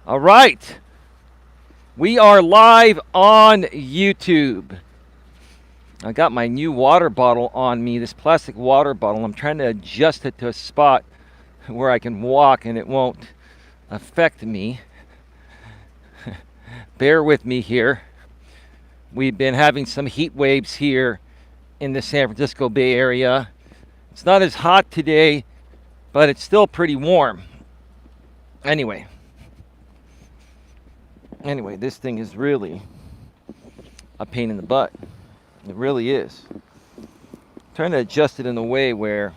All right. We are live on YouTube. I got my new water bottle on me, this plastic water bottle. I'm trying to adjust it to a spot where I can walk and it won't affect me. Bear with me here. We've been having some heat waves here in the San Francisco Bay Area. It's not as hot today, but it's still pretty warm. Anyway, this thing is really a pain in the butt. It really is. I'm trying to adjust it in a way where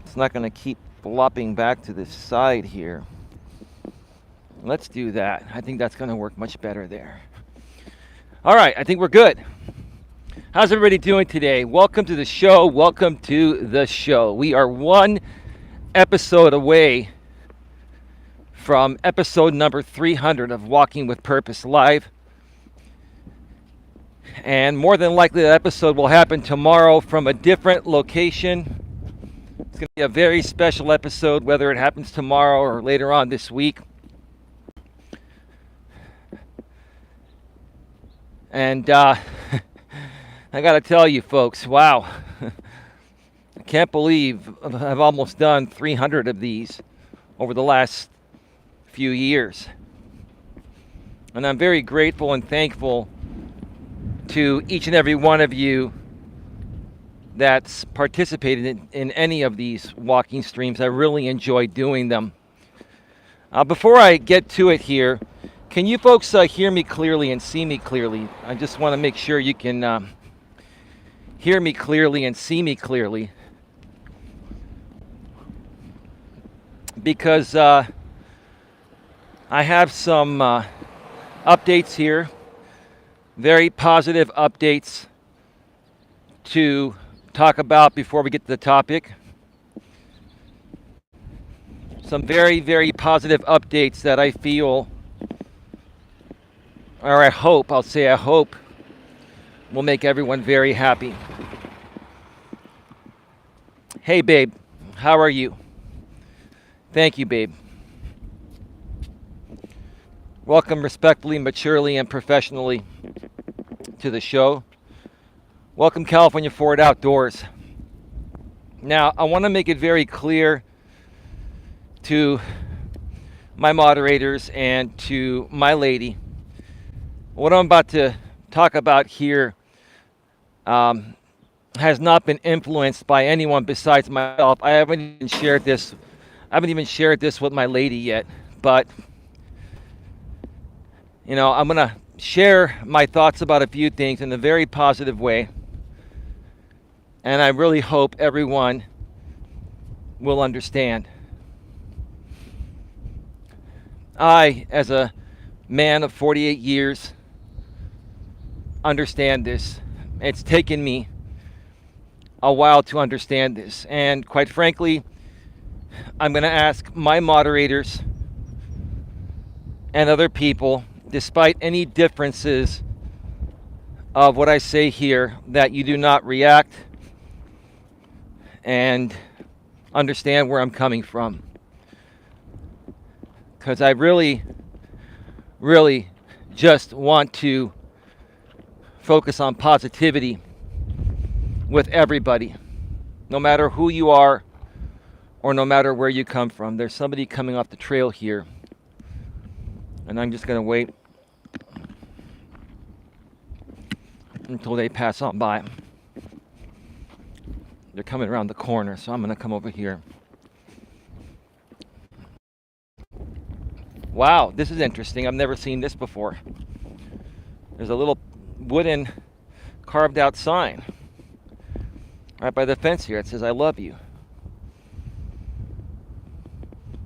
it's not going to keep flopping back to this side here. Let's do that. I think that's going to work much better there. All right, I think we're good. How's everybody doing today? Welcome to the show. Welcome to the show. We are one episode away from episode number 300 of Walking with Purpose Live. And more than likely that episode will happen tomorrow from a different location. It's going to be a very special episode, whether it happens tomorrow or later on this week. And I got to tell you folks, wow. I can't believe I've almost done 300 of these over the last few years. And I'm very grateful and thankful to each and every one of you that's participated in any of these walking streams. I really enjoy doing them. Before I get to it here, can you folks hear me clearly and see me clearly? I just want to make sure you can hear me clearly and see me clearly. Because I have some updates here, very positive updates to talk about before we get to the topic. Some very, very positive updates that I feel, or I hope will make everyone very happy. Hey babe, how are you? Thank you, babe. Welcome respectfully, maturely, and professionally to the show. Welcome, California Forward Outdoors. Now, I want to make it very clear to my moderators and to my lady, what I'm about to talk about here has not been influenced by anyone besides myself. I haven't even shared this with my lady yet, but I'm going to share my thoughts about a few things in a very positive way. And I really hope everyone will understand. I, as a man of 48 years, understand this. It's taken me a while to understand this. And quite frankly, I'm going to ask my moderators and other people, despite any differences of what I say here, that you do not react and understand where I'm coming from. Because I really, really just want to focus on positivity with everybody, no matter who you are or no matter where you come from. There's somebody coming off the trail here, and I'm just going to wait until they pass on by. They're coming around the corner, so I'm going to come over here. Wow, this is interesting. I've never seen this before. There's a little wooden carved out sign right by the fence here. It says, "I love you."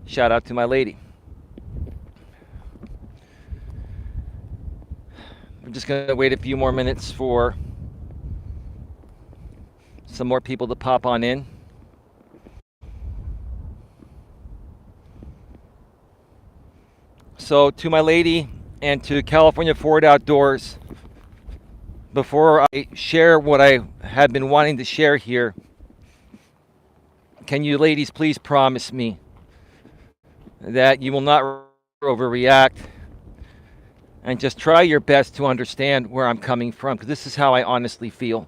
Shout out to my lady. I'm just going to wait a few more minutes for some more people to pop on in. So to my lady and to California Forward Outdoors, before I share what I have been wanting to share here, can you ladies please promise me that you will not overreact, and just try your best to understand where I'm coming from, because this is how I honestly feel.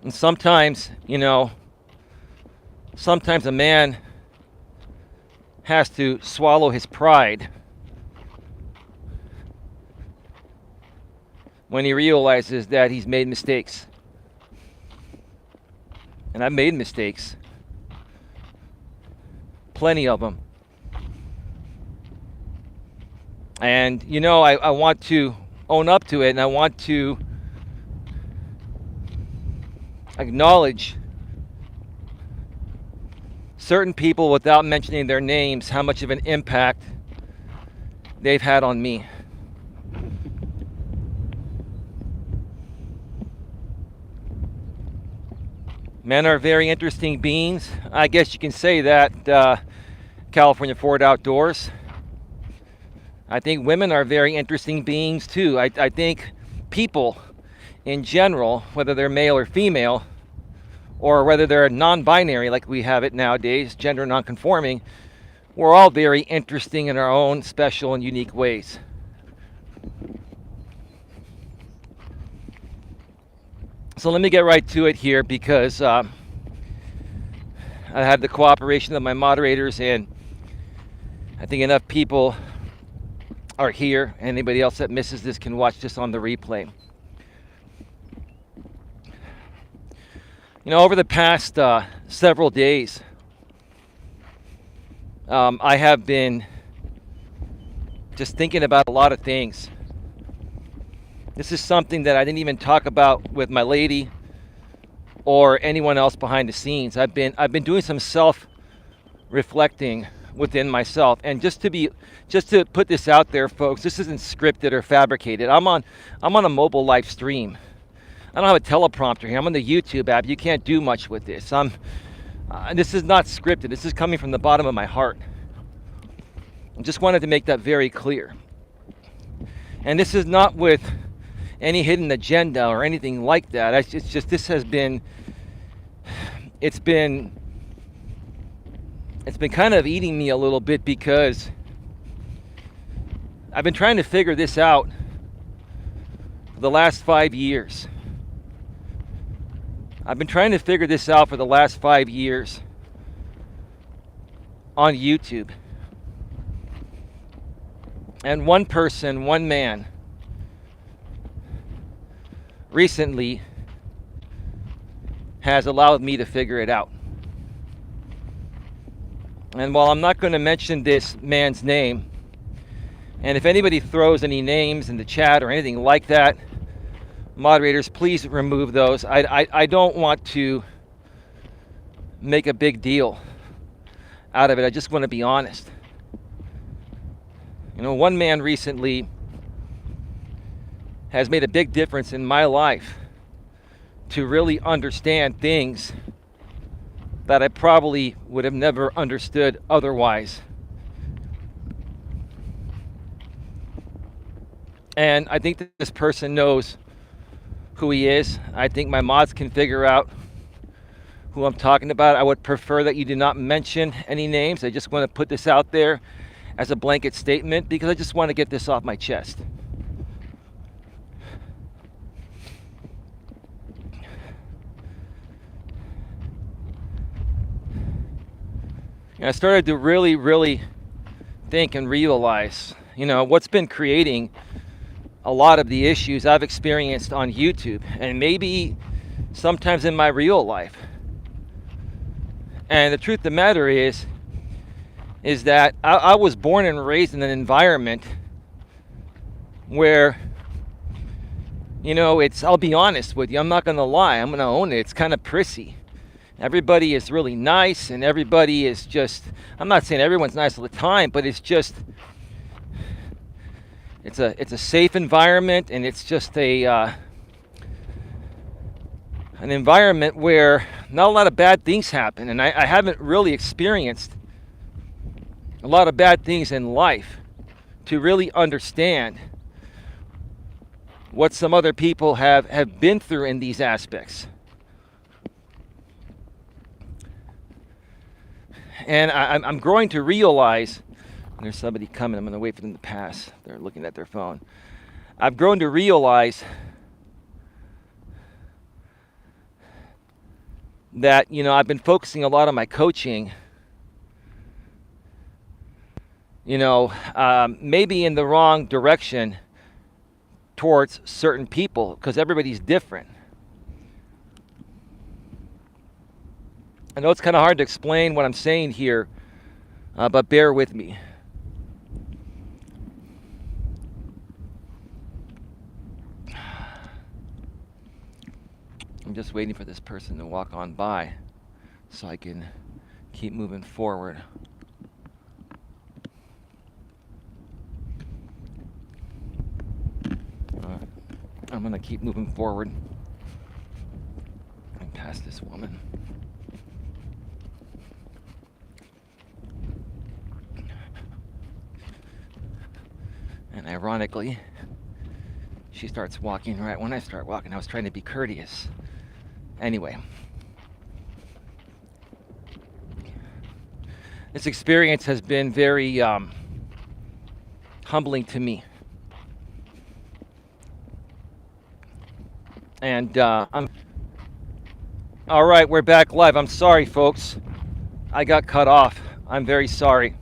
And sometimes, sometimes a man has to swallow his pride when he realizes that he's made mistakes. And I've made mistakes. Plenty of them. And, I want to own up to it, and I want to acknowledge certain people, without mentioning their names, how much of an impact they've had on me. Men are very interesting beings. I guess you can say that, California Ford Outdoors. I think women are very interesting beings too. I think people in general, whether they're male or female, or whether they're non-binary like we have it nowadays, gender non-conforming, we're all very interesting in our own special and unique ways. So let me get right to it here, because I have the cooperation of my moderators, and I think enough people are here. Anybody else that misses this can watch this on the replay. Over the past several days, I have been just thinking about a lot of things. This is something that I didn't even talk about with my lady or anyone else behind the scenes. I've been doing some self-reflecting within myself, and just to put this out there, folks, this isn't scripted or fabricated. I'm on a mobile live stream. I don't have a teleprompter here. I'm on the YouTube app. You can't do much with this. This is not scripted. This is coming from the bottom of my heart. I just wanted to make that very clear. And this is not with any hidden agenda or anything like that. It's just this has been, it's been kind of eating me a little bit, because I've been trying to figure this out for the last 5 years. I've been trying to figure this out for the last 5 years on YouTube. And one man, recently has allowed me to figure it out. And while I'm not going to mention this man's name, and if anybody throws any names in the chat or anything like that, moderators, please remove those. I don't want to make a big deal out of it. I just want to be honest. One man recently has made a big difference in my life to really understand things that I probably would have never understood otherwise. And I think that this person knows who he is. I think my mods can figure out who I'm talking about. I would prefer that you do not mention any names. I just want to put this out there as a blanket statement, because I just want to get this off my chest. And I started to really think and realize, what's been creating a lot of the issues I've experienced on YouTube, and maybe sometimes in my real life. And the truth of the matter is that I was born and raised in an environment where, I'll be honest with you, I'm not going to lie, I'm going to own it, it's kind of prissy. Everybody is really nice, and everybody is just, I'm not saying everyone's nice all the time, but it's just, it's a safe environment, and it's just an environment where not a lot of bad things happen. And I haven't really experienced a lot of bad things in life to really understand what some other people have been through in these aspects. And I'm growing to realize, there's somebody coming, I'm going to wait for them to pass. They're looking at their phone. I've grown to realize that, I've been focusing a lot on my coaching, maybe in the wrong direction towards certain people, because everybody's different. I know it's kind of hard to explain what I'm saying here, but bear with me. I'm just waiting for this person to walk on by so I can keep moving forward. I'm going to keep moving forward and past this woman. And ironically, she starts walking right when I start walking. I was trying to be courteous. Anyway, this experience has been very humbling to me. And I'm all right. We're back live. I'm sorry, folks. I got cut off. I'm very sorry.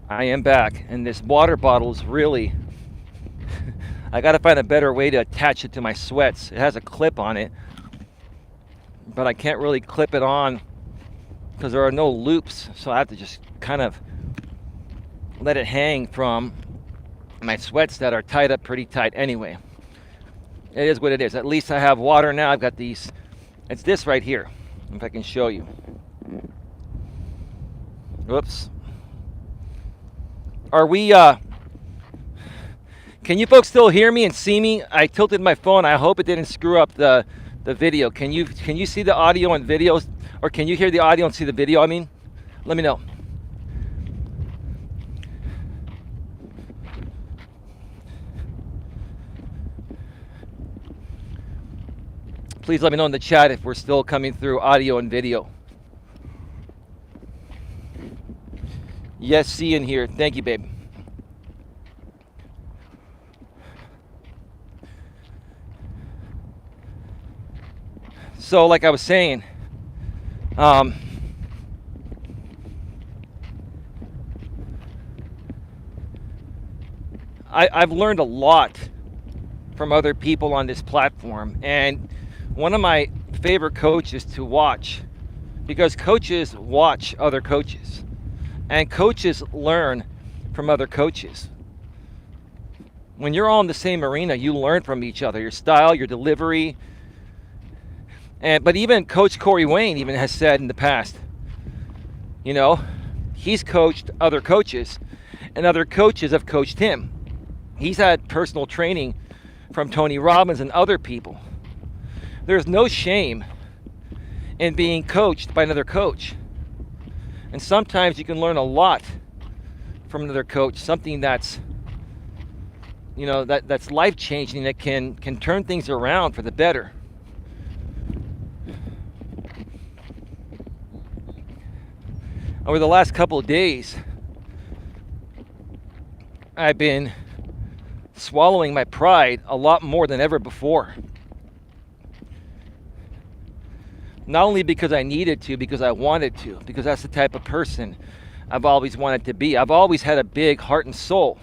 I am back, and this water bottle is really. I got to find a better way to attach it to my sweats. It has a clip on it, but I can't really clip it on because there are no loops. So I have to just kind of let it hang from my sweats that are tied up pretty tight. Anyway, it is what it is. At least I have water now. I've got these. It's this right here, if I can show you. Whoops. Are we, can you folks still hear me and see me? I tilted my phone. I hope it didn't screw up the video. Can you see the audio and videos, or can you hear the audio and see the video? I mean, let me know. Please let me know in the chat if we're still coming through audio and video. Yes, see and hear. Thank you, babe. So, like I was saying, I've learned a lot from other people on this platform, and one of my favorite coaches to watch, because coaches watch other coaches, and coaches learn from other coaches. When you're all in the same arena, you learn from each other, your style, your delivery. But even Coach Corey Wayne even has said in the past, he's coached other coaches, and other coaches have coached him. He's had personal training from Tony Robbins and other people. There's no shame in being coached by another coach. And sometimes you can learn a lot from another coach, something that's, that's life-changing, that can turn things around for the better. Over the last couple of days, I've been swallowing my pride a lot more than ever before. Not only because I needed to, because I wanted to, because that's the type of person I've always wanted to be. I've always had a big heart and soul,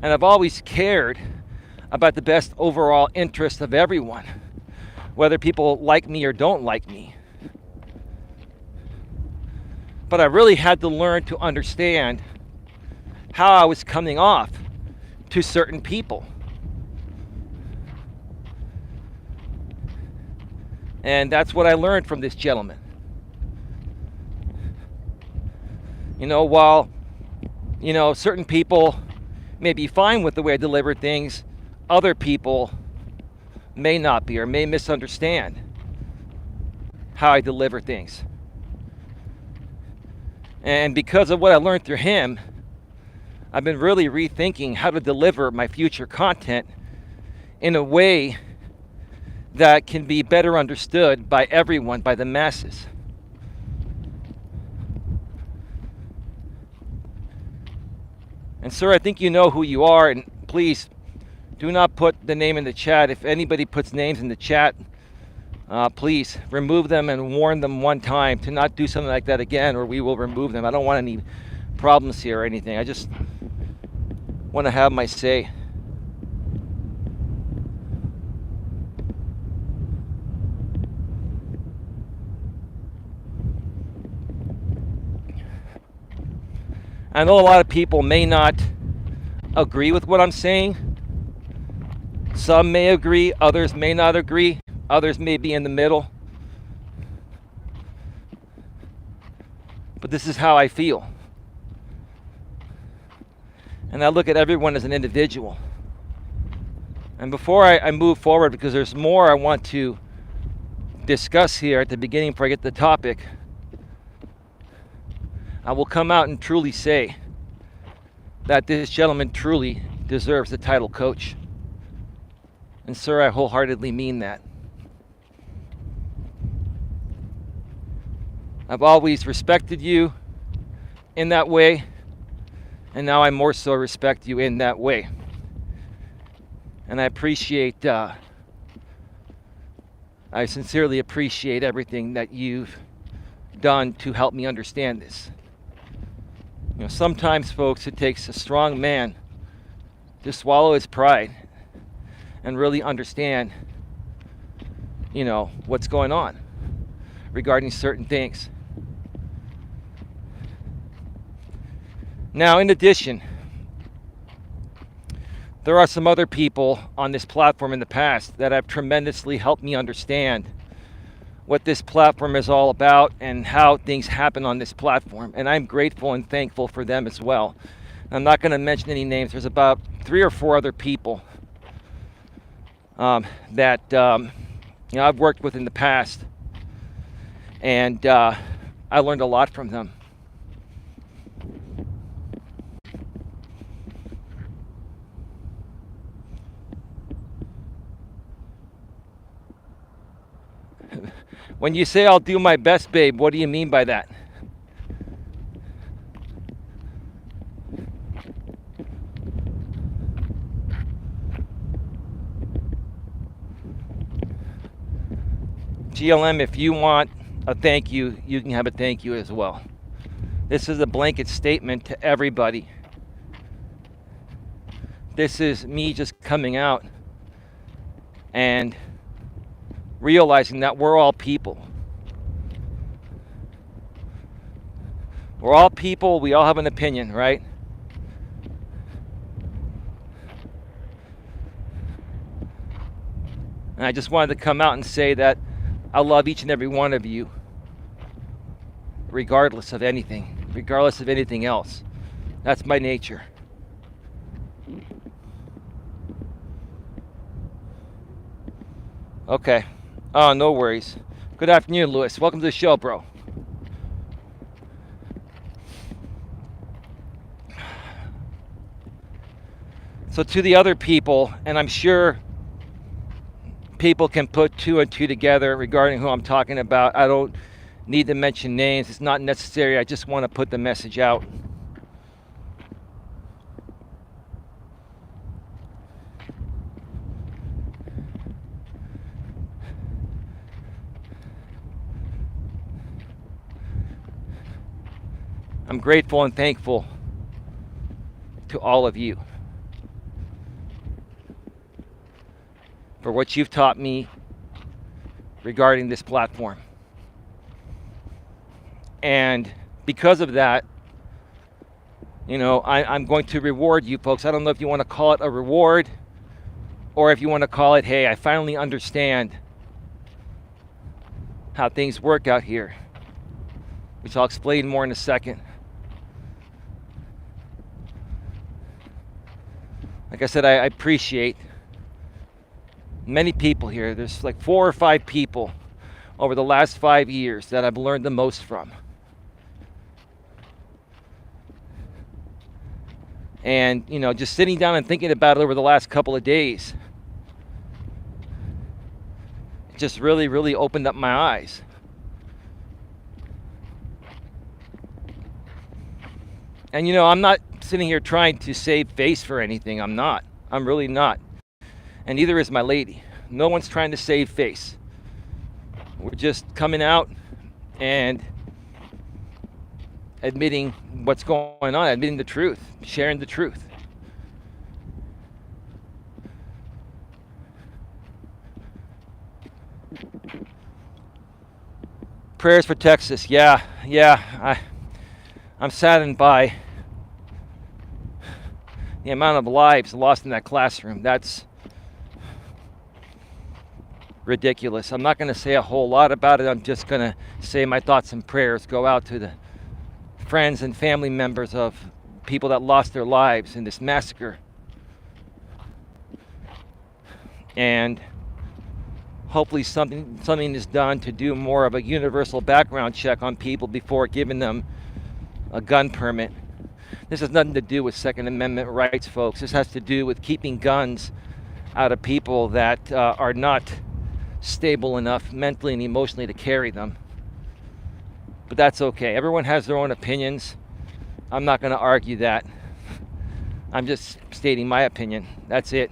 and I've always cared about the best overall interest of everyone, whether people like me or don't like me. But I really had to learn to understand how I was coming off to certain people. And that's what I learned from this gentleman. While, certain people may be fine with the way I deliver things, other people may not be, or may misunderstand how I deliver things. And because of what I learned through him, I've been really rethinking how to deliver my future content in a way that can be better understood by everyone, by the masses. And sir, I think you know who you are, and please do not put the name in the chat. If anybody puts names in the chat, please remove them and warn them one time to not do something like that again, or we will remove them. I don't want any problems here or anything. I just want to have my say. I know a lot of people may not agree with what I'm saying. Some may agree, others may not agree, others may be in the middle. But this is how I feel. And I look at everyone as an individual. And before I move forward, because there's more I want to discuss here at the beginning before I get to the topic, I will come out and truly say that this gentleman truly deserves the title coach. And sir, I wholeheartedly mean that. I've always respected you in that way, and now I more so respect you in that way. And I sincerely appreciate everything that you've done to help me understand this. You know, sometimes, folks, it takes a strong man to swallow his pride and really understand, you know, what's going on regarding certain things. Now, in addition, there are some other people on this platform in the past that have tremendously helped me understand what this platform is all about and how things happen on this platform. And I'm grateful and thankful for them as well. I'm not going to mention any names. There's about 3 or 4 other people that you know, I've worked with in the past, and I learned a lot from them. When you say I'll do my best, babe, what do you mean by that? GLM, if you want a thank you, you can have a thank you as well. This is a blanket statement to everybody. This is me just coming out and realizing that we're all people. We're all people, we all have an opinion, right? And I just wanted to come out and say that I love each and every one of you, regardless of anything, regardless of anything else. That's my nature. Okay. Oh, no worries. Good afternoon, Lewis. Welcome to the show, bro. So to the other people, and I'm sure people can put 2 and 2 together regarding who I'm talking about. I don't need to mention names. It's not necessary. I just want to put the message out. I'm grateful and thankful to all of you for what you've taught me regarding this platform. And because of that, you know, I'm going to reward you folks. I don't know if you want to call it a reward or if you want to call it, hey, I finally understand how things work out here, which I'll explain more in a second. Like I said, I appreciate many people here. There's like 4 or 5 people over the last 5 years that I've learned the most from. And, you know, just sitting down and thinking about it over the last couple of days, it just really, really opened up my eyes. And I'm not sitting here trying to save face for anything. I'm not. I'm really not. And neither is my lady. No one's trying to save face. We're just coming out and admitting what's going on, admitting the truth, sharing the truth. Prayers for Texas. Yeah. I'm saddened by the amount of lives lost in that classroom. That's ridiculous. I'm not going to say a whole lot about it. I'm just going to say my thoughts and prayers go out to the friends and family members of people that lost their lives in this massacre. And hopefully something is done to do more of a universal background check on people before giving them a gun permit. This has nothing to do with Second Amendment rights, folks. This has to do with keeping guns out of people that are not stable enough mentally and emotionally to carry them. But that's okay. Everyone has their own opinions. I'm not going to argue that. I'm just stating my opinion. That's it.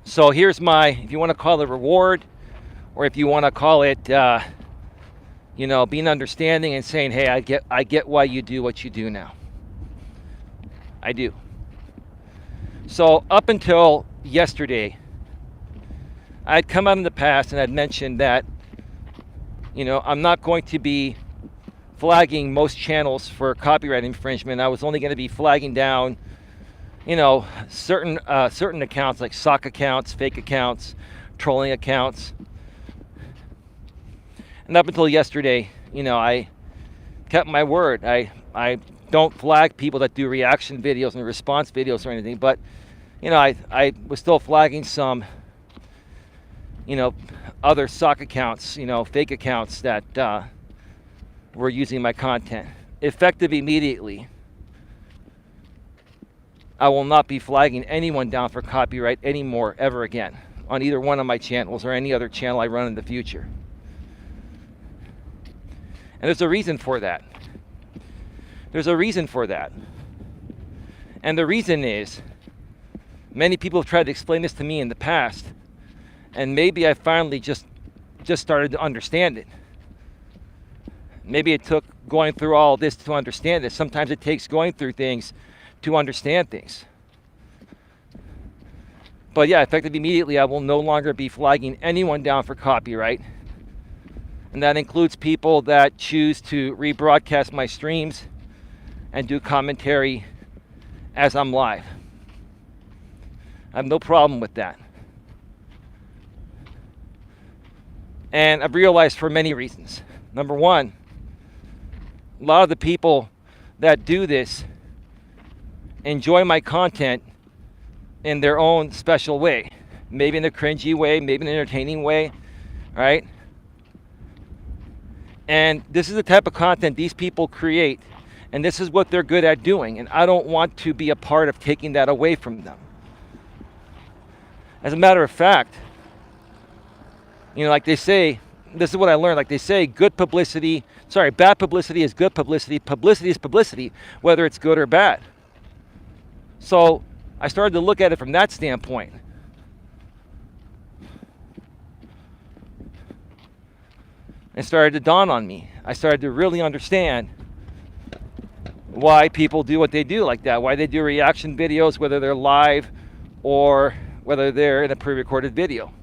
So here's my, if you want to call it reward, or if you want to call it, being understanding and saying, hey, I get why you do what you do now. I do. So up until yesterday, I'd come out in the past and I'd mentioned that, I'm not going to be flagging most channels for copyright infringement. I was only going to be flagging down, certain accounts like sock accounts, fake accounts, trolling accounts. And up until yesterday, I kept my word. I don't flag people that do reaction videos and response videos or anything, but I was still flagging some other sock accounts, fake accounts that were using my content. Effective immediately, I will not be flagging anyone down for copyright anymore ever again on either one of my channels or any other channel I run in the future. And there's a reason for that. And the reason is, many people have tried to explain this to me in the past, and maybe I finally just started to understand it. Maybe it took going through all this to understand it. Sometimes it takes going through things to understand things. But yeah, effective immediately, I will no longer be flagging anyone down for copyright. And that includes people that choose to rebroadcast my streams and do commentary as I'm live. I have no problem with that. And I've realized for many reasons. Number one, a lot of the people that do this enjoy my content in their own special way. Maybe in a cringy way, maybe in an entertaining way, right? And this is the type of content these people create, and this is what they're good at doing, and I don't want to be a part of taking that away from them. As a matter of fact, like they say, this is what I learned, like they say, bad publicity is good publicity, publicity is publicity, whether it's good or bad. So I started to look at it from that standpoint. It started to dawn on me. I started to really understand why people do what they do like that, why they do reaction videos, whether they're live or whether they're in a pre-recorded video.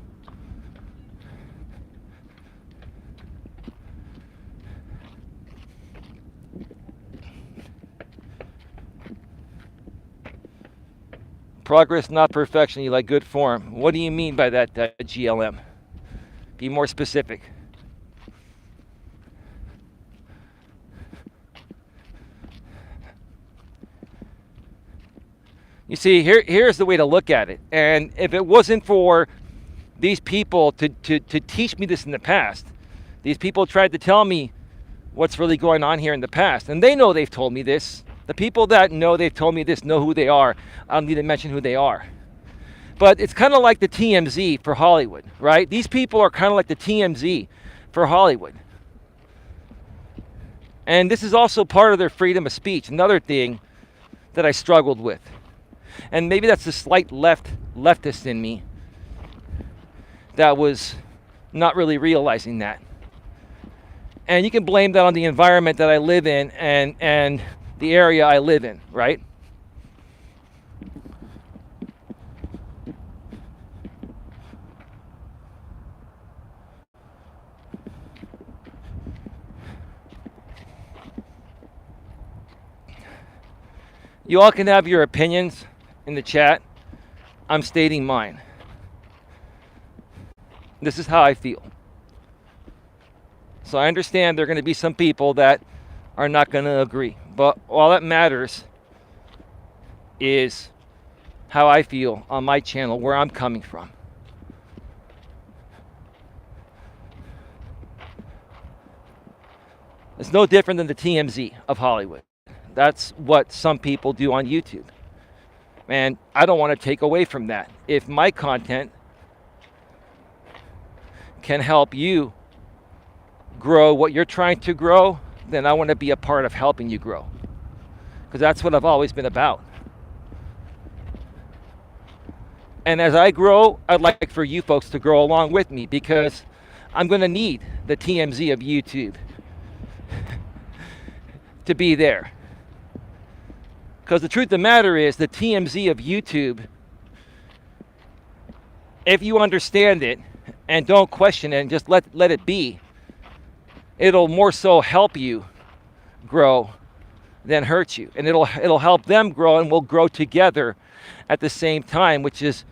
Progress, not perfection. You like good form. What do you mean by that, GLM? Be more specific. You see, here's the way to look at it. And if it wasn't for these people to teach me this in the past, these people tried to tell me what's really going on here in the past. And they know they've told me this. The people that know they've told me this know who they are. I don't need to mention who they are. But it's kind of like the TMZ for Hollywood, right? These people are kind of like the TMZ for Hollywood. And this is also part of their freedom of speech, another thing that I struggled with. And maybe that's the slight leftist in me that was not really realizing that. And you can blame that on the environment that I live in and the area I live in, right? You all can have your opinions in the chat. I'm stating mine. This is how I feel. So I understand there are going to be some people that are not going to agree. But all that matters is how I feel on my channel, where I'm coming from. It's no different than the TMZ of Hollywood. That's what some people do on YouTube. And I don't want to take away from that. If my content can help you grow what you're trying to grow, then I want to be a part of helping you grow. Because that's what I've always been about. And as I grow, I'd like for you folks to grow along with me, because I'm going to need the TMZ of YouTube to be there. Because the truth of the matter is, the TMZ of YouTube, if you understand it and don't question it and just let it be, it'll more so help you grow than hurt you. And it'll help them grow, and we'll grow together at the same time, which is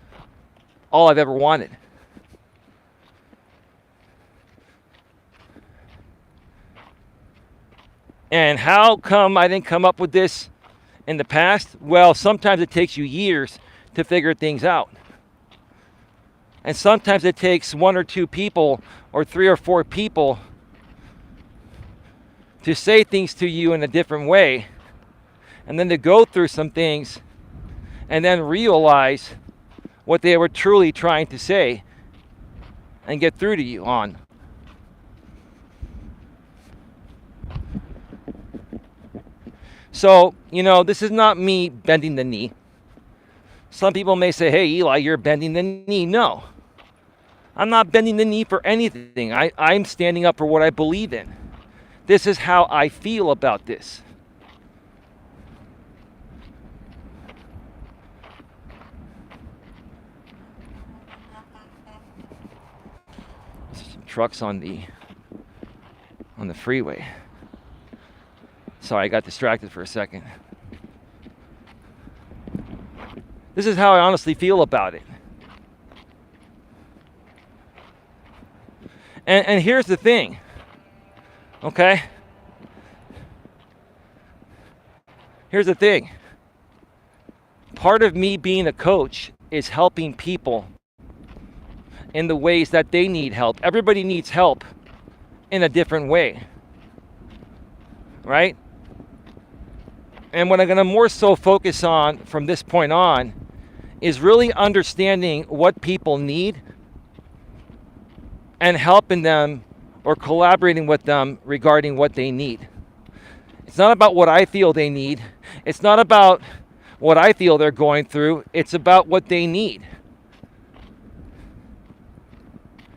all I've ever wanted. And how come I didn't come up with this in the past? Well, sometimes it takes you years to figure things out. And sometimes it takes one or two people or three or four people to say things to you in a different way, and then to go through some things and then realize what they were truly trying to say and get through to you on. So, this is not me bending the knee. Some people may say, hey, Eli, you're bending the knee. No, I'm not bending the knee for anything. I'm standing up for what I believe in. This is how I feel about this. There's some trucks on the freeway. Sorry, I got distracted for a second. This is how I honestly feel about it. And here's the thing, okay? Here's the thing. Part of me being a coach is helping people in the ways that they need help. Everybody needs help in a different way, right? And what I'm going to more so focus on from this point on is really understanding what people need and helping them or collaborating with them regarding what they need. It's not about what I feel they need. It's not about what I feel they're going through. It's about what they need.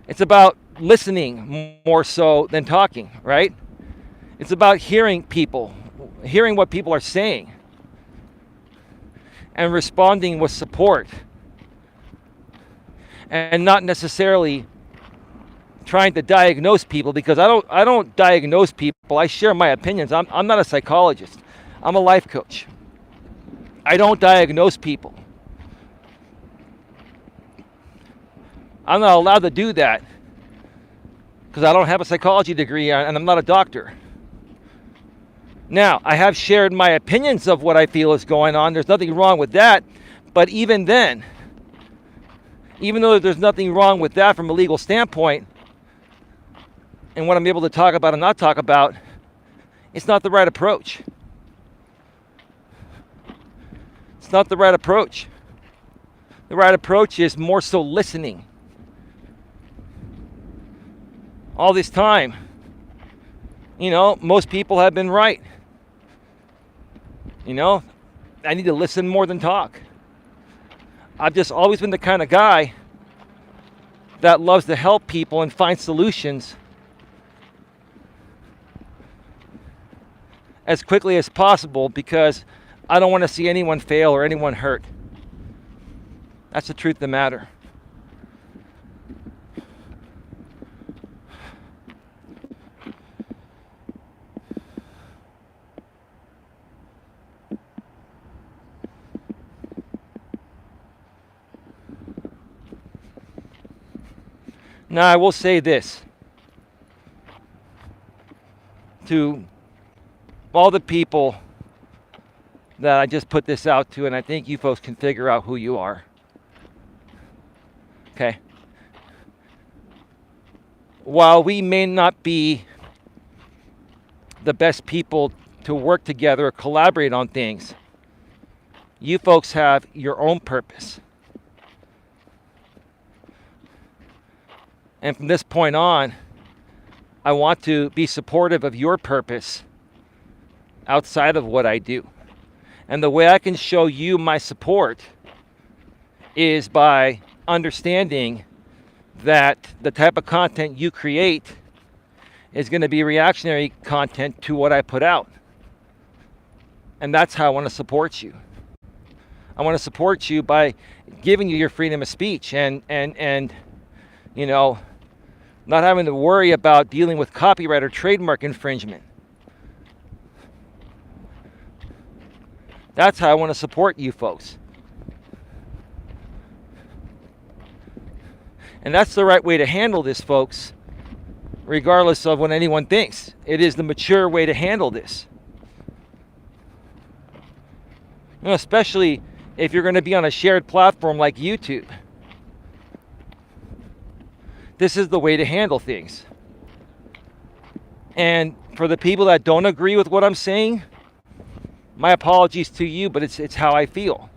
It's about listening more so than talking, right? It's about hearing people, hearing what people are saying, and responding with support, and not necessarily trying to diagnose people, because I don't diagnose people. I share my opinions. I'm not a psychologist. I'm a life coach. I don't diagnose people. I'm not allowed to do that because I don't have a psychology degree and I'm not a doctor. Now, I have shared my opinions of what I feel is going on. There's nothing wrong with that. But even then, even though there's nothing wrong with that from a legal standpoint, and what I'm able to talk about and not talk about, it's not the right approach. It's not the right approach. The right approach is more so listening. All this time, most people have been right. I need to listen more than talk. I've just always been the kind of guy that loves to help people and find solutions as quickly as possible because I don't want to see anyone fail or anyone hurt. That's the truth of the matter. Now, I will say this to all the people that I just put this out to, and I think you folks can figure out who you are. Okay? While we may not be the best people to work together or collaborate on things, you folks have your own purpose. And from this point on, I want to be supportive of your purpose outside of what I do. And the way I can show you my support is by understanding that the type of content you create is going to be reactionary content to what I put out. And that's how I want to support you. I want to support you by giving you your freedom of speech and not having to worry about dealing with copyright or trademark infringement. That's how I want to support you folks. And that's the right way to handle this, folks, regardless of what anyone thinks. It is the mature way to handle this. Especially if you're going to be on a shared platform like YouTube. This is the way to handle things. And for the people that don't agree with what I'm saying, my apologies to you, but it's how I feel.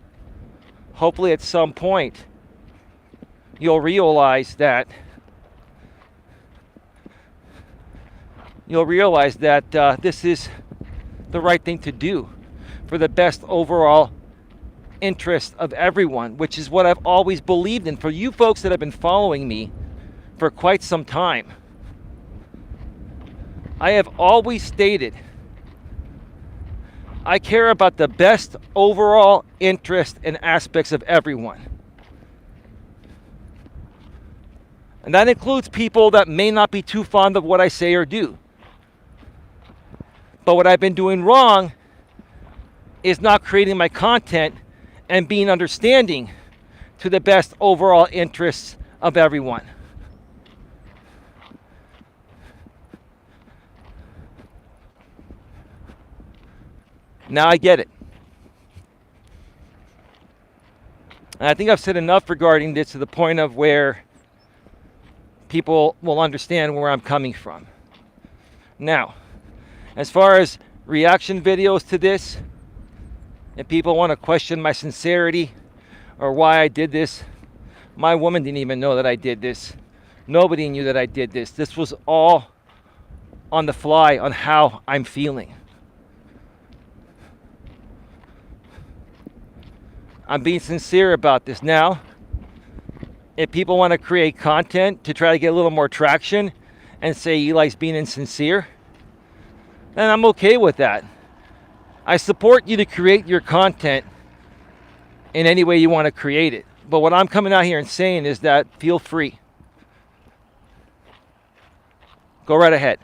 Hopefully at some point you'll realize that this is the right thing to do for the best overall interest of everyone, which is what I've always believed in. For you folks that have been following me for quite some time, I have always stated I care about the best overall interest and aspects of everyone. And that includes people that may not be too fond of what I say or do. But what I've been doing wrong is not creating my content and being understanding to the best overall interests of everyone. Now I get it. And I think I've said enough regarding this to the point of where people will understand where I'm coming from. Now, as far as reaction videos to this, if people want to question my sincerity or why I did this, my woman didn't even know that I did this. Nobody knew that I did this. This was all on the fly on how I'm feeling. I'm being sincere about this. Now, if people want to create content to try to get a little more traction and say Eli's being insincere, then I'm okay with that. I support you to create your content in any way you want to create it. But what I'm coming out here and saying is that feel free. Go right ahead.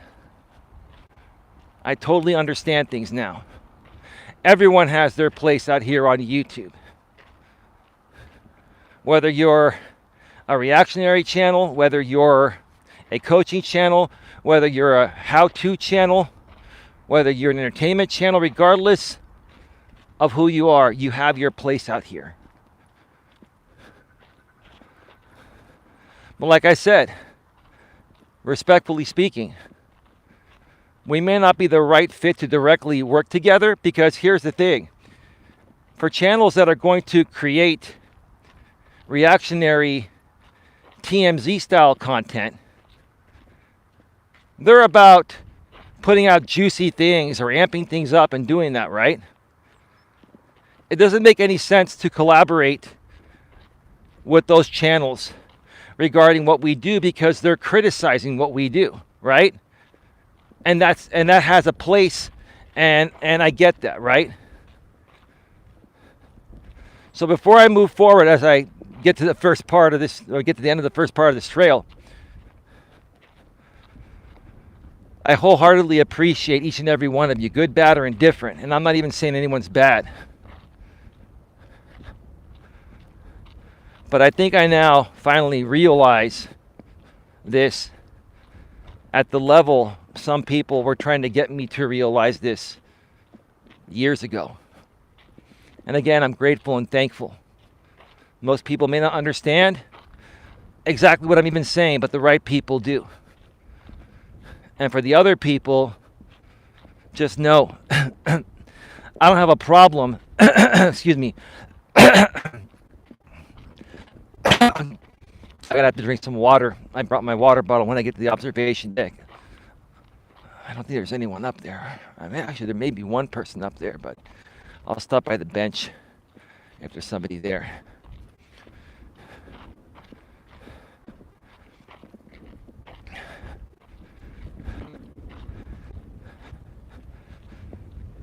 I totally understand things now. Everyone has their place out here on YouTube. Whether you're a reactionary channel, whether you're a coaching channel, whether you're a how-to channel, whether you're an entertainment channel, regardless of who you are, you have your place out here. But like I said, respectfully speaking, we may not be the right fit to directly work together, because here's the thing. For channels that are going to create reactionary TMZ style content, they're about putting out juicy things or amping things up and doing that, right? It doesn't make any sense to collaborate with those channels regarding what we do because they're criticizing what we do, right? And that has a place, and I get that, right? So before I move forward, as I get to the first part of this, or get to the end of the first part of this trail, I wholeheartedly appreciate each and every one of you, good, bad, or indifferent. And I'm not even saying anyone's bad. But I think I now finally realize this at the level some people were trying to get me to realize this years ago. And again, I'm grateful and thankful. Most people may not understand exactly what I'm even saying, but the right people do. And for the other people, just know, I don't have a problem, excuse me, I'm gonna have to drink some water. I brought my water bottle when I get to the observation deck. I don't think there's anyone up there. I mean, actually, there may be one person up there, but I'll stop by the bench if there's somebody there.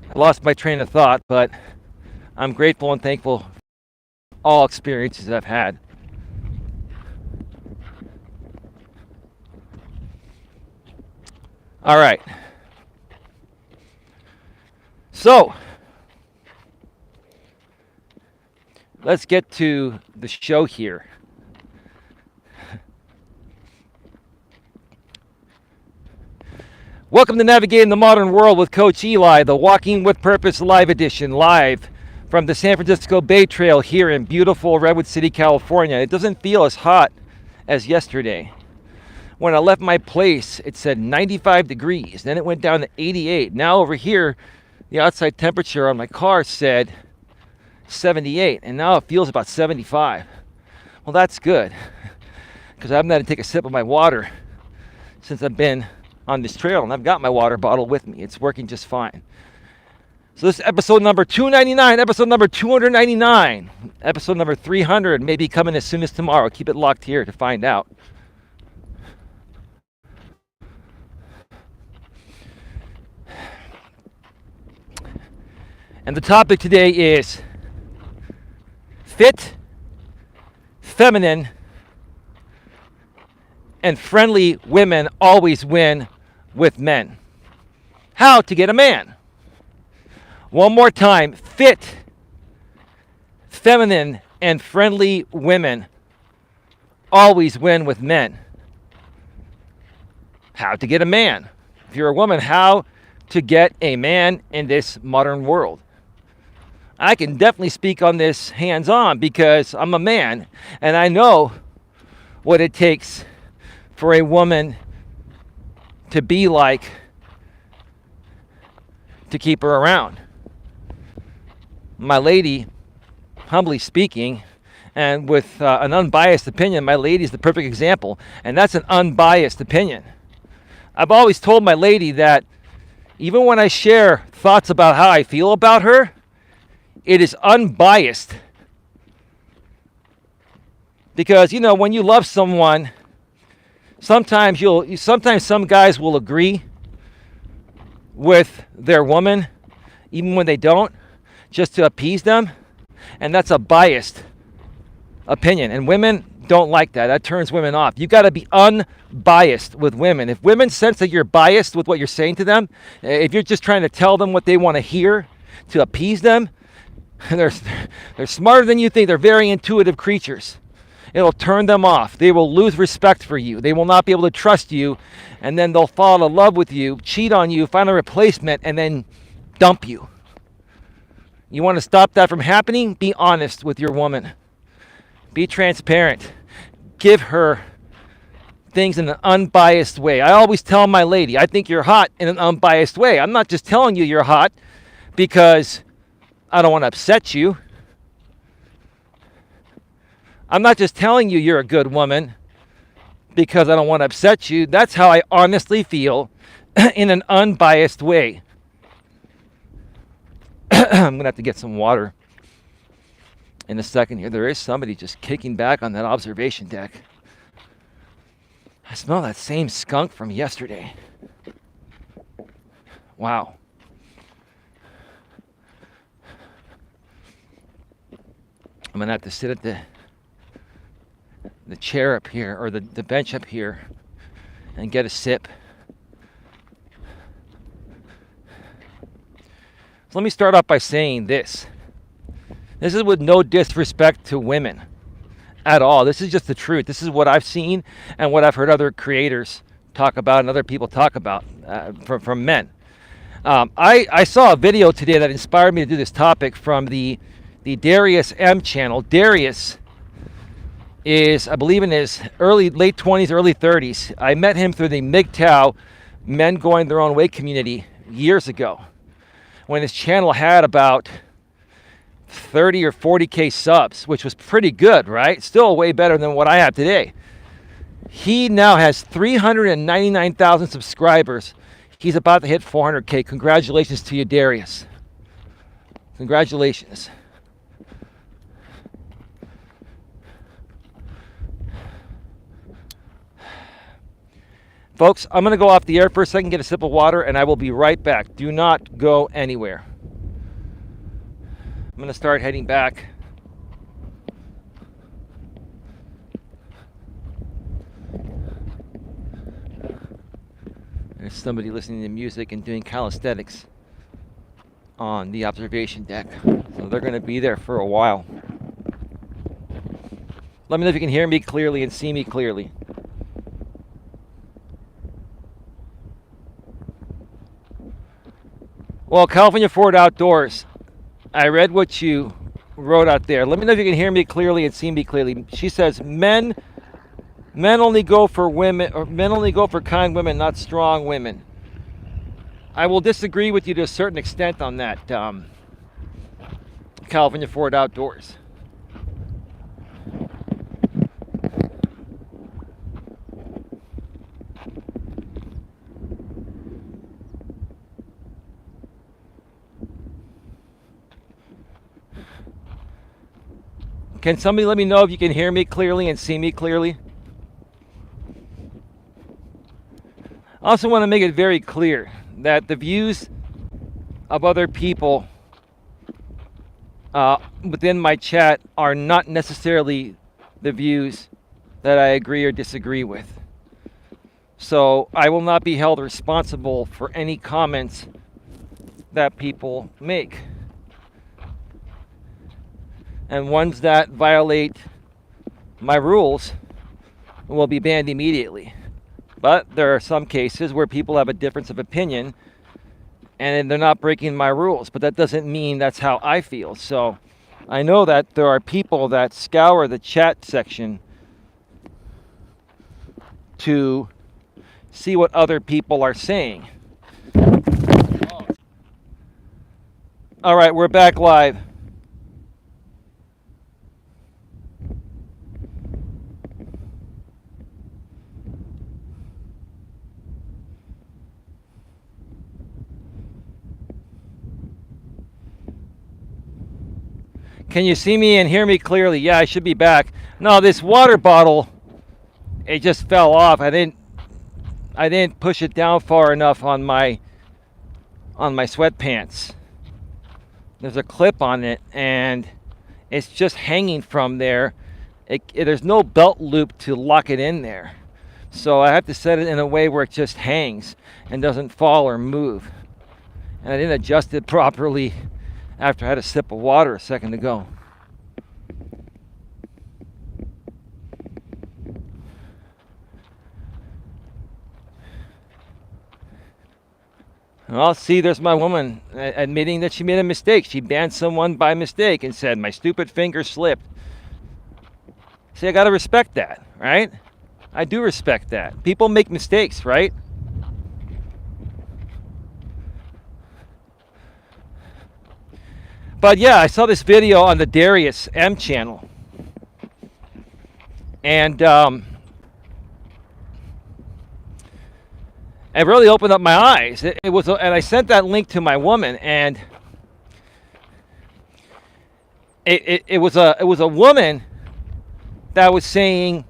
I lost my train of thought, but I'm grateful and thankful for all experiences I've had. All right. So, let's get to the show here. Welcome to Navigating the Modern World with Coach Eli, the Walking with Purpose live edition, live from the San Francisco Bay Trail here in beautiful Redwood City, California. It doesn't feel as hot as yesterday. When I left my place, it said 95 degrees. Then it went down to 88. Now over here, the outside temperature on my car said 78. And now it feels about 75. Well, that's good. Because I haven't had to take a sip of my water since I've been on this trail. And I've got my water bottle with me. It's working just fine. So this is episode number 299, episode number 299. Episode number 300 may be coming as soon as tomorrow. Keep it locked here to find out. And the topic today is fit, feminine, and friendly women always win with men. How to get a man. One more time. Fit, feminine, and friendly women always win with men. How to get a man. If you're a woman, how to get a man in this modern world. I can definitely speak on this hands-on because I'm a man and I know what it takes for a woman to be like to keep her around. My lady, humbly speaking, and with an unbiased opinion, my lady is the perfect example, and that's an unbiased opinion. I've always told my lady that even when I share thoughts about how I feel about her, it is unbiased. Because, you know, when you love someone, sometimes some guys will agree with their woman, even when they don't, just to appease them. And that's a biased opinion. And women don't like that. That turns women off. You got to be unbiased with women. If women sense that you're biased with what you're saying to them, if you're just trying to tell them what they want to hear to appease them, they're smarter than you think. They're very intuitive creatures. It'll turn them off. They will lose respect for you. They will not be able to trust you, and then they'll fall in love with you, cheat on you, find a replacement, and then dump you. You want to stop that from happening? Be honest with your woman. Be transparent. Give her things in an unbiased way. I always tell my lady, I think you're hot in an unbiased way. I'm not just telling you you're hot because I don't want to upset you. I'm not just telling you you're a good woman because I don't want to upset you. That's how I honestly feel in an unbiased way. I'm going to have to get some water in a second here. There is somebody just kicking back on that observation deck. I smell that same skunk from yesterday. Wow. I'm going to have to sit at the chair up here, or the bench up here, and get a sip. So let me start off by saying this. This is with no disrespect to women at all. This is just the truth. This is what I've seen and what I've heard other creators talk about and other people talk about from men. I saw a video today that inspired me to do this topic from the Darius M channel. Darius is, I believe, in his late 20s, early 30s. I met him through the MGTOW Men Going Their Own Way community years ago, when his channel had about 30 or 40K subs, which was pretty good, right? Still way better than what I have today. He now has 399,000 subscribers. He's about to hit 400K. Congratulations to you, Darius. Congratulations. Folks, I'm going to go off the air for a second, get a sip of water, and I will be right back. Do not go anywhere. I'm going to start heading back. There's somebody listening to music and doing calisthenics on the observation deck. So they're going to be there for a while. Let me know if you can hear me clearly and see me clearly. Well, California Ford Outdoors, I read what you wrote out there. Let me know if you can hear me clearly and see me clearly. She says, men only go for women, or men only go for kind women, not strong women. I will disagree with you to a certain extent on that, California Ford Outdoors. Can somebody let me know if you can hear me clearly and see me clearly? I also want to make it very clear that the views of other people within my chat are not necessarily the views that I agree or disagree with. So I will not be held responsible for any comments that people make. And ones that violate my rules will be banned immediately. But there are some cases where people have a difference of opinion and they're not breaking my rules, but that doesn't mean that's how I feel. So I know that there are people that scour the chat section to see what other people are saying. All right, we're back live. Can you see me and hear me clearly? Yeah, I should be back. No, this water bottle, it just fell off. I didn't push it down far enough on my sweatpants. There's a clip on it and it's just hanging from there. There's no belt loop to lock it in there. So I have to set it in a way where it just hangs and doesn't fall or move. And I didn't adjust it properly after I had a sip of water a second ago. Well, see, there's my woman admitting that she made a mistake. She banned someone by mistake and said, my stupid finger slipped. See, I got to respect that, right? I do respect that. People make mistakes, right? But yeah, I saw this video on the Darius M channel. And It really opened up my eyes. It was, and I sent that link to my woman, and it was a woman that was saying,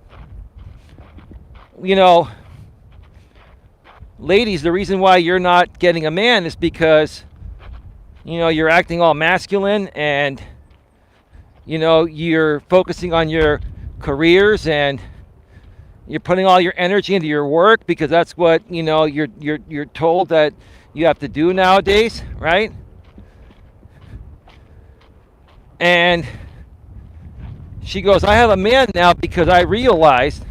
you know, ladies, the reason why you're not getting a man is because, you know, you're acting all masculine, and, you know, you're focusing on your careers, and you're putting all your energy into your work because that's what, you know, you're told that you have to do nowadays, right? And she goes, I have a man now because I realized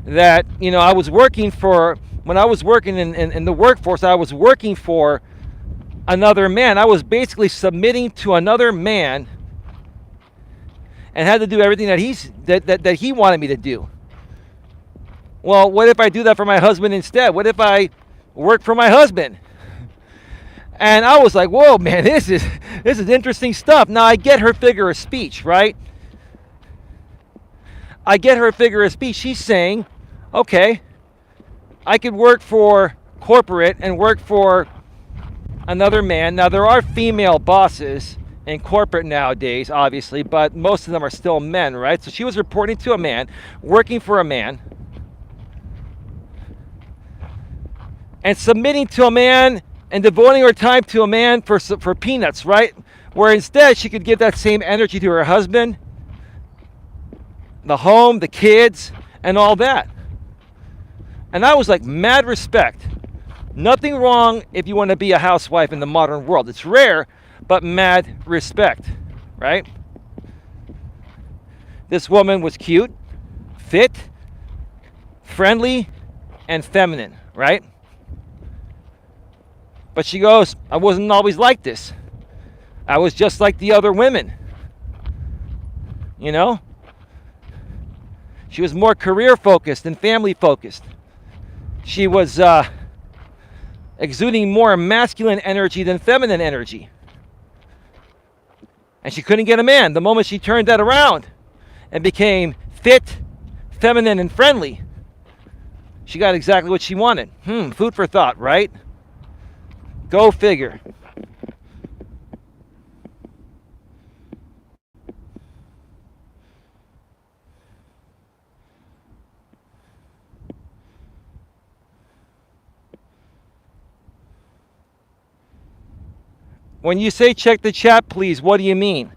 that, you know, when I was working in the workforce, I was working for another man. I was basically submitting to another man and had to do everything that he wanted me to do. Well, what if I do that for my husband instead? What if I work for my husband? And I was like, whoa, man, this is interesting stuff. Now, I get her figure of speech, right? I get her figure of speech. She's saying, okay, I could work for corporate and work for another man. Now, there are female bosses in corporate nowadays, obviously, but most of them are still men, right? So she was reporting to a man, working for a man, and submitting to a man and devoting her time to a man for peanuts, right? Where instead she could give that same energy to her husband, the home, the kids, and all that. And I was like, mad respect. Nothing wrong if you want to be a housewife in the modern world. It's rare, but mad respect, right? This woman was cute, fit, friendly, and feminine, right? But she goes, I wasn't always like this. I was just like the other women. You know? She was more career focused and family focused. She was exuding more masculine energy than feminine energy. And she couldn't get a man. The moment she turned that around and became fit, feminine, and friendly, she got exactly what she wanted. Food for thought, right? Go figure. When you say check the chat, please, what do you mean?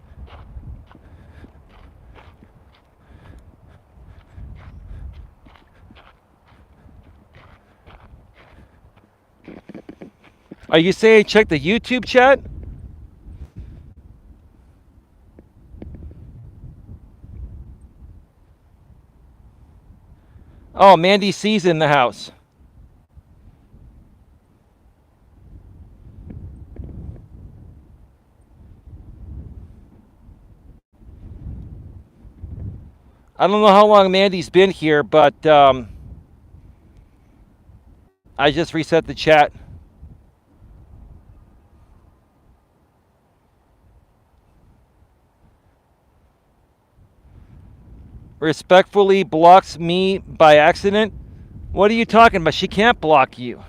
Are you saying check the YouTube chat? Oh, Mandy C's in the house. I don't know how long Mandy's been here, but I just reset the chat. Respectfully blocks me by accident. What are you talking about? She can't block you.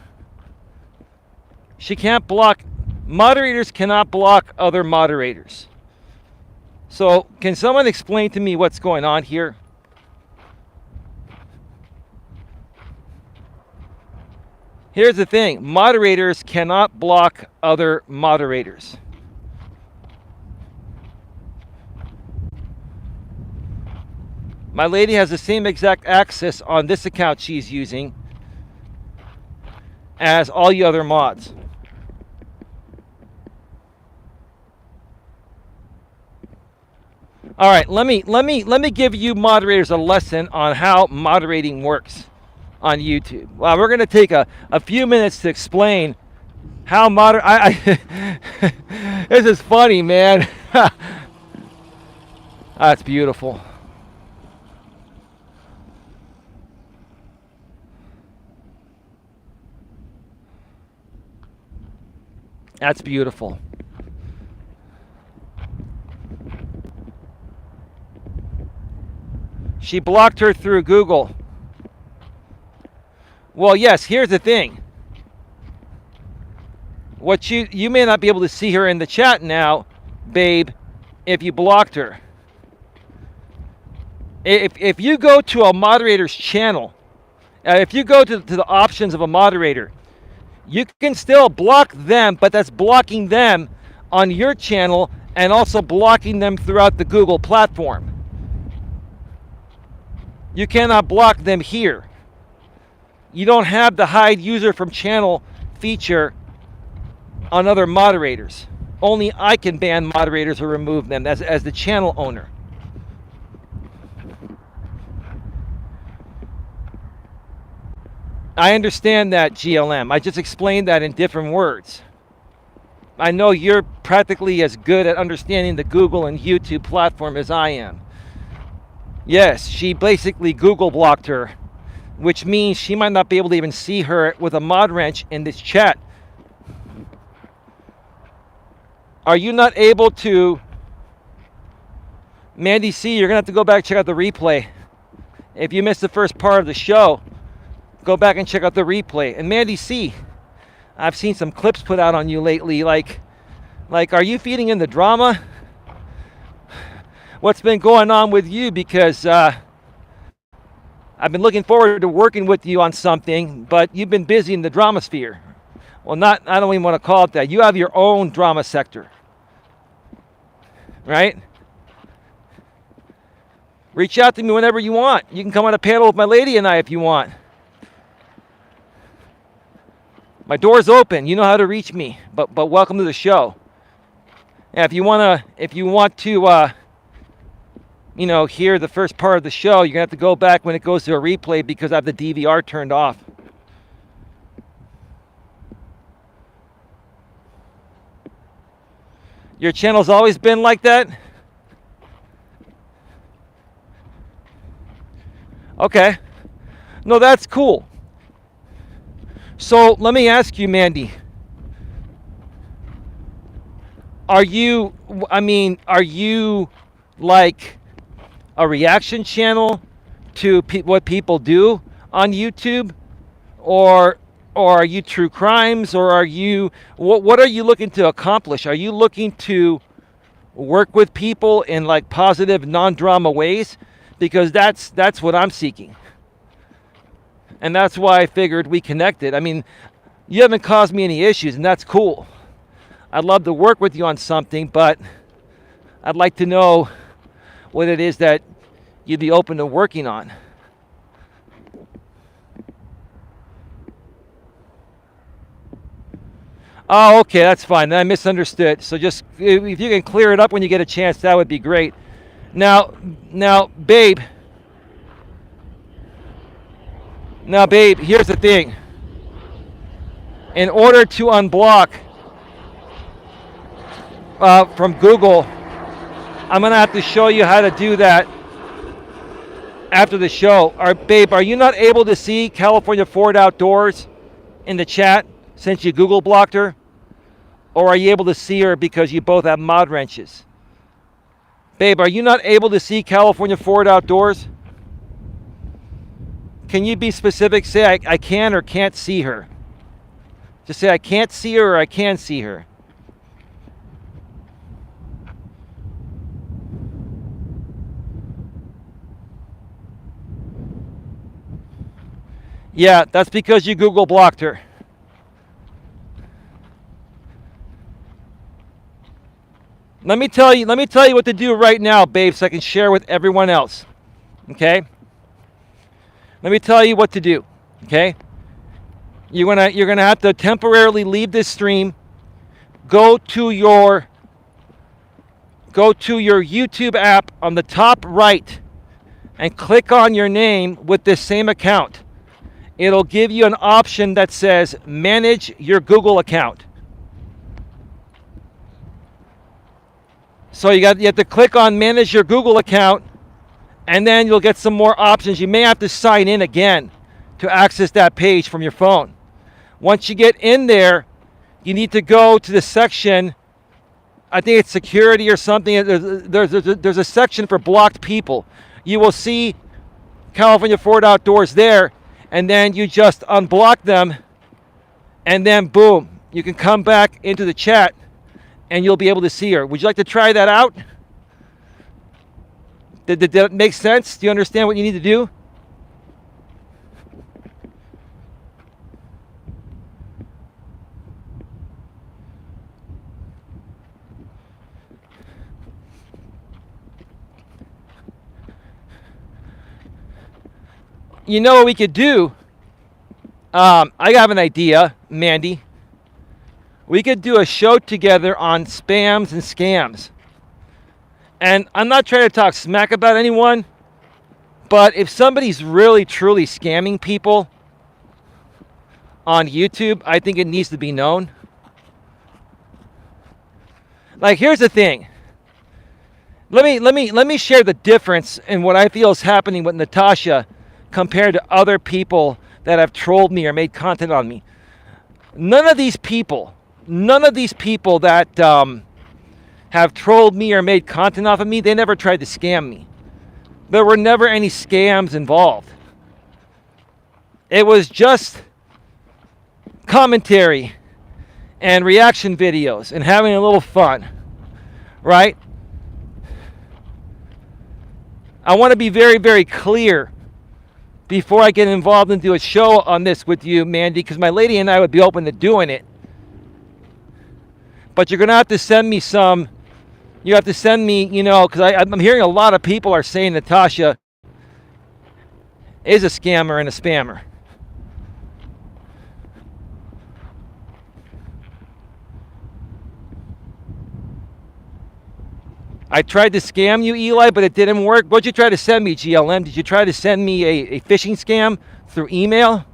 She can't block. Moderators cannot block other moderators. So, can someone explain to me what's going on here? Here's the thing. Moderators cannot block other moderators. My lady has the same exact access on this account she's using as all you other mods. All right, let me give you moderators a lesson on how moderating works on YouTube. Well, we're going to take a few minutes to explain how this is funny, man. That's beautiful. That's beautiful. She blocked her through Google. Well, yes, here's the thing. What you may not be able to see her in the chat now, babe, if you blocked her. If you go to a moderator's channel, if you go to the options of a moderator, you can still block them, but that's blocking them on your channel and also blocking them throughout the Google platform. You cannot block them here. You don't have the hide user from channel feature on other moderators. Only I can ban moderators or remove them as the channel owner. I understand that, GLM. I just explained that in different words. I know you're practically as good at understanding the Google and YouTube platform as I am. Yes, she basically Google blocked her, which means she might not be able to even see her with a mod wrench in this chat. Are you not able to... Mandy C, you're going to have to go back and check out the replay. If you missed the first part of the show, go back and check out the replay. And Mandy C, I've seen some clips put out on you lately. Like, are you feeding in the drama? What's been going on with you? Because I've been looking forward to working with you on something, but you've been busy in the drama sphere. Well, I don't even want to call it that. You have your own drama sector, right? Reach out to me whenever you want. You can come on a panel with my lady and I if you want. My door's open. You know how to reach me. But welcome to the show. Yeah, if you want to hear the first part of the show, you're gonna have to go back when it goes to a replay because I have the DVR turned off. Your channel's always been like that? Okay. No, that's cool. So let me ask you, Mandy. Are you like a reaction channel to what people do on YouTube? Or are you true crimes? Or are you, what are you looking to accomplish? Are you looking to work with people in like positive, non-drama ways? Because that's what I'm seeking. And that's why I figured we connected. I mean, you haven't caused me any issues, and that's cool. I'd love to work with you on something, but I'd like to know what it is that you'd be open to working on. Oh, okay, that's fine. I misunderstood. So just, if you can clear it up when you get a chance, that would be great. Now, babe, here's the thing. In order to unblock from Google, I'm going to have to show you how to do that after the show. Babe, are you not able to see California Ford Outdoors in the chat since you Google blocked her? Or are you able to see her because you both have mod wrenches? Babe, are you not able to see California Ford Outdoors? Can you be specific? Say I can or can't see her. Just say I can't see her or I can see her. Yeah, that's because you Google blocked her. Let me tell you what to do right now, babe, so I can share with everyone else. Okay? Let me tell you what to do. Okay? You're gonna have to temporarily leave this stream. Go to your YouTube app on the top right and click on your name with this same account. It'll give you an option that says manage your Google account. So you have to click on manage your Google account, and then you'll get some more options. You may have to sign in again to access that page from your phone. Once you get in there, you need to go to the section, I think it's security or something. There's a section for blocked people. You will see California Ford Outdoors there, and then you just unblock them, and then boom, you can come back into the chat and you'll be able to see her. Would you like to try that out? Did that make sense? Do you understand what you need to do? You know what we could do? I have an idea, Mandy. We could do a show together on spams and scams. And I'm not trying to talk smack about anyone, but if somebody's really, truly scamming people on YouTube, I think it needs to be known. Like, here's the thing. Let me share the difference in what I feel is happening with Natasha compared to other people that have trolled me or made content on me. None of these people that have trolled me or made content off of me, they never tried to scam me. There were never any scams involved. It was just commentary and reaction videos and having a little fun, right? I want to be very, very clear before I get involved and do a show on this with you, Mandy, because my lady and I would be open to doing it. But you're going to have to send me some, you have to send me, because I'm hearing a lot of people are saying Natasha is a scammer and a spammer. I tried to scam you, Eli, but it didn't work. What'd you try to send me, GLM? Did you try to send me a phishing scam through email?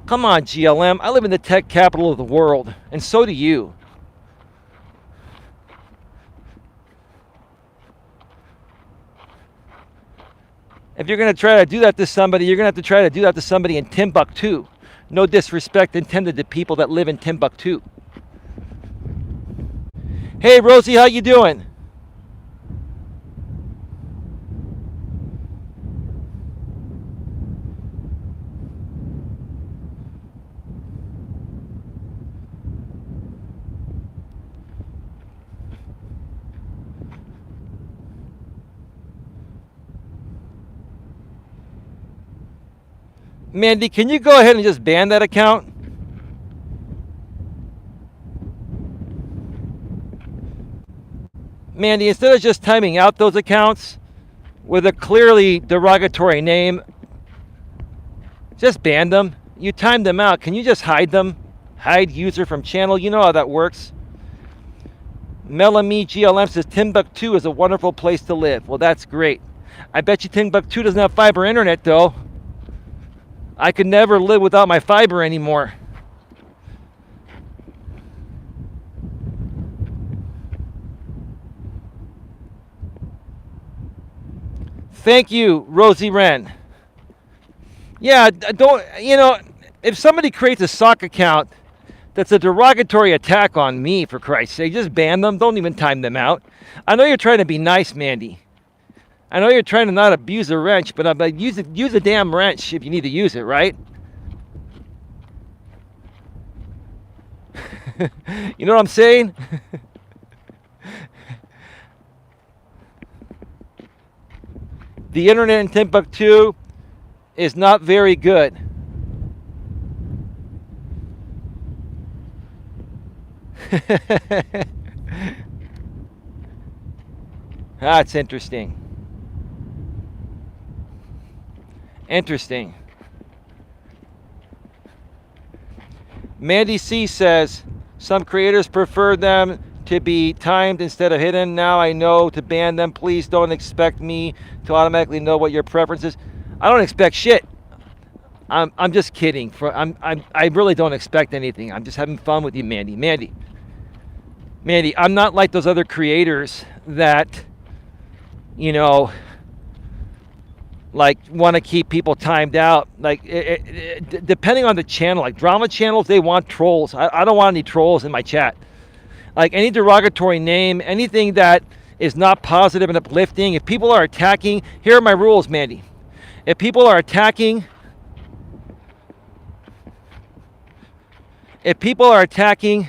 Come on, GLM. I live in the tech capital of the world, and so do you. If you're going to try to do that to somebody, you're going to have to try to do that to somebody in Timbuktu. No disrespect intended to people that live in Timbuktu. Hey, Rosie, how you doing? Mandy, can you go ahead and just ban that account? Mandy, instead of just timing out those accounts with a clearly derogatory name, just ban them. You timed them out. Can you just hide them? Hide user from channel. You know how that works. Melanie GLM says Timbuktu is a wonderful place to live. Well, that's great. I bet you Timbuktu doesn't have fiber internet, though. I could never live without my fiber anymore. Thank you, Rosie Wren. Yeah, if somebody creates a sock account that's a derogatory attack on me, for Christ's sake, just ban them. Don't even time them out. I know you're trying to be nice, Mandy. I know you're trying to not abuse a wrench, but use a damn wrench if you need to use it, right? You know what I'm saying? The internet in Timbuktu is not very good. That's interesting. Interesting. Mandy C says, some creators prefer them to be timed instead of hidden. Now I know to ban them. Please don't expect me to automatically know what your preference is. I don't expect shit. I'm just kidding. I really don't expect anything. I'm just having fun with you, Mandy. Mandy, I'm not like those other creators that, like want to keep people timed out. Like depending on the channel, like drama channels, they want trolls. I don't want any trolls in my chat. Like any derogatory name, anything that is not positive and uplifting. If people are attacking, here are my rules, Mandy. If people are attacking if people are attacking,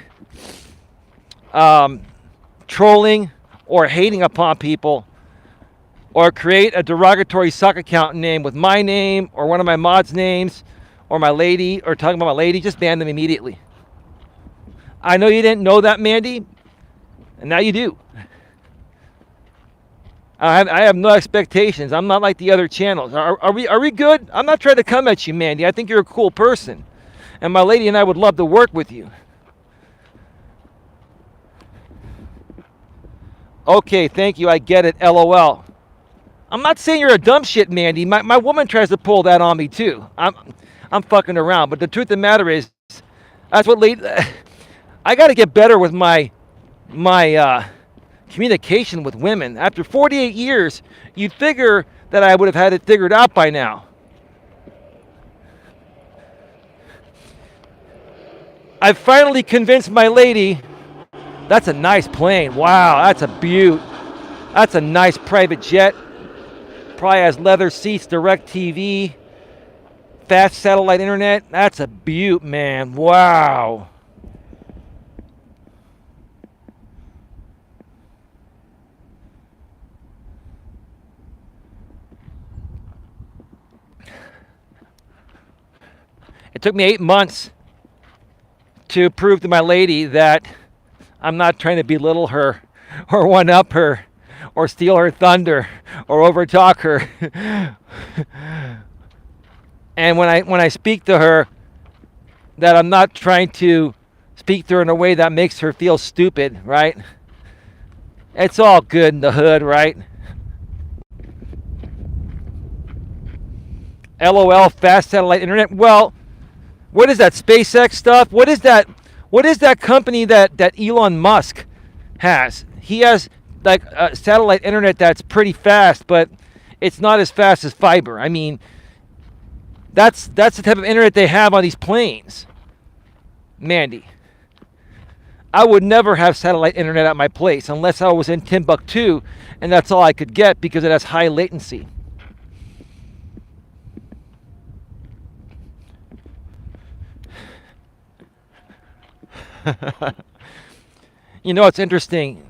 trolling, or hating upon people, or create a derogatory sock account name with my name or one of my mods' names or my lady, or talking about my lady, just ban them immediately. I know you didn't know that, Mandy, and now you do. I have no expectations. I'm not like the other channels. Are we good? I'm not trying to come at you, Mandy. I think you're a cool person, and my lady and I would love to work with you. Okay, thank you. I get it. LOL. I'm not saying you're a dumb shit, Mandy. My woman tries to pull that on me too. I'm fucking around, but the truth of the matter is, that's what I got to get better with my communication with women. After 48 years, you'd figure that I would have had it figured out by now. I've finally convinced my lady. That's a nice plane. Wow, that's a beaut. That's a nice private jet. Probably has leather seats, direct TV, fast satellite internet. That's a beaut, man. Wow. It took me 8 months to prove to my lady that I'm not trying to belittle her or one-up her or steal her thunder or overtalk her. And when I speak to her, that I'm not trying to speak to her in a way that makes her feel stupid, right? It's all good in the hood, right? LOL, fast satellite internet. Well, what is that SpaceX stuff? What is that company that Elon Musk has? He has like a satellite internet that's pretty fast, but it's not as fast as fiber. I mean, that's the type of internet they have on these planes. Mandy, I would never have satellite internet at my place unless I was in Timbuktu, and that's all I could get because it has high latency. You know, it's interesting.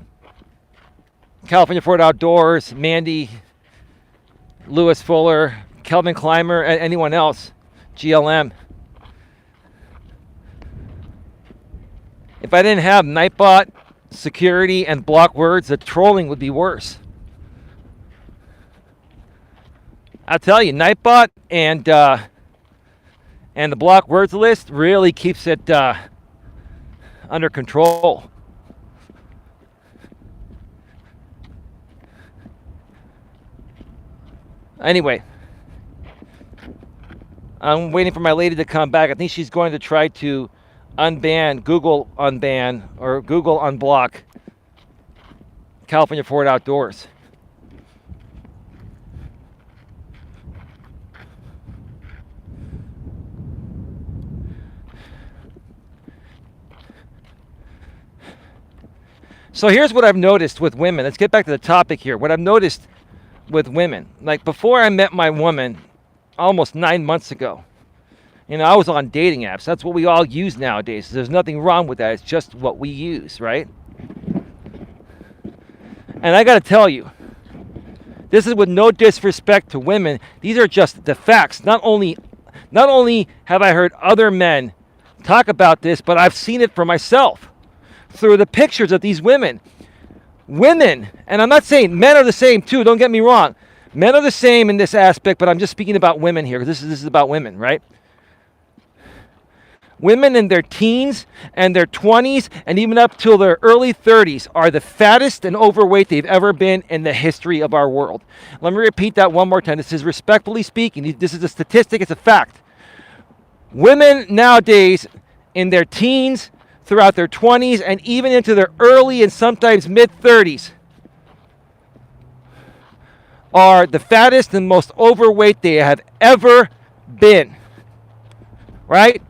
California Ford Outdoors, Mandy, Lewis Fuller, Kelvin Clymer, anyone else, GLM. If I didn't have Nightbot, security, and block words, the trolling would be worse. I'll tell you, Nightbot and the block words list really keeps it under control. Anyway, I'm waiting for my lady to come back. I think she's going to try to Google unban or Google unblock California Ford Outdoors. So here's what I've noticed with women. Let's get back to the topic here. What I've noticed with women, like before I met my woman almost 9 months ago, you know, I was on dating apps. That's what we all use nowadays. There's nothing wrong with that. It's just what we use, right? And I got to tell you, this is with no disrespect to women. These are just the facts. Not only have I heard other men talk about this, but I've seen it for myself through the pictures of these women. Women, and I'm not saying men are the same too, don't get me wrong. Men are the same in this aspect, but I'm just speaking about women here. This is about women, right? Women in their teens and their 20s and even up till their early 30s are the fattest and overweight they've ever been in the history of our world. Let me repeat that one more time. This is respectfully speaking. This is a statistic. It's a fact. Women nowadays in their teens, throughout their 20s, and even into their early and sometimes mid-30s are the fattest and most overweight they have ever been. Right?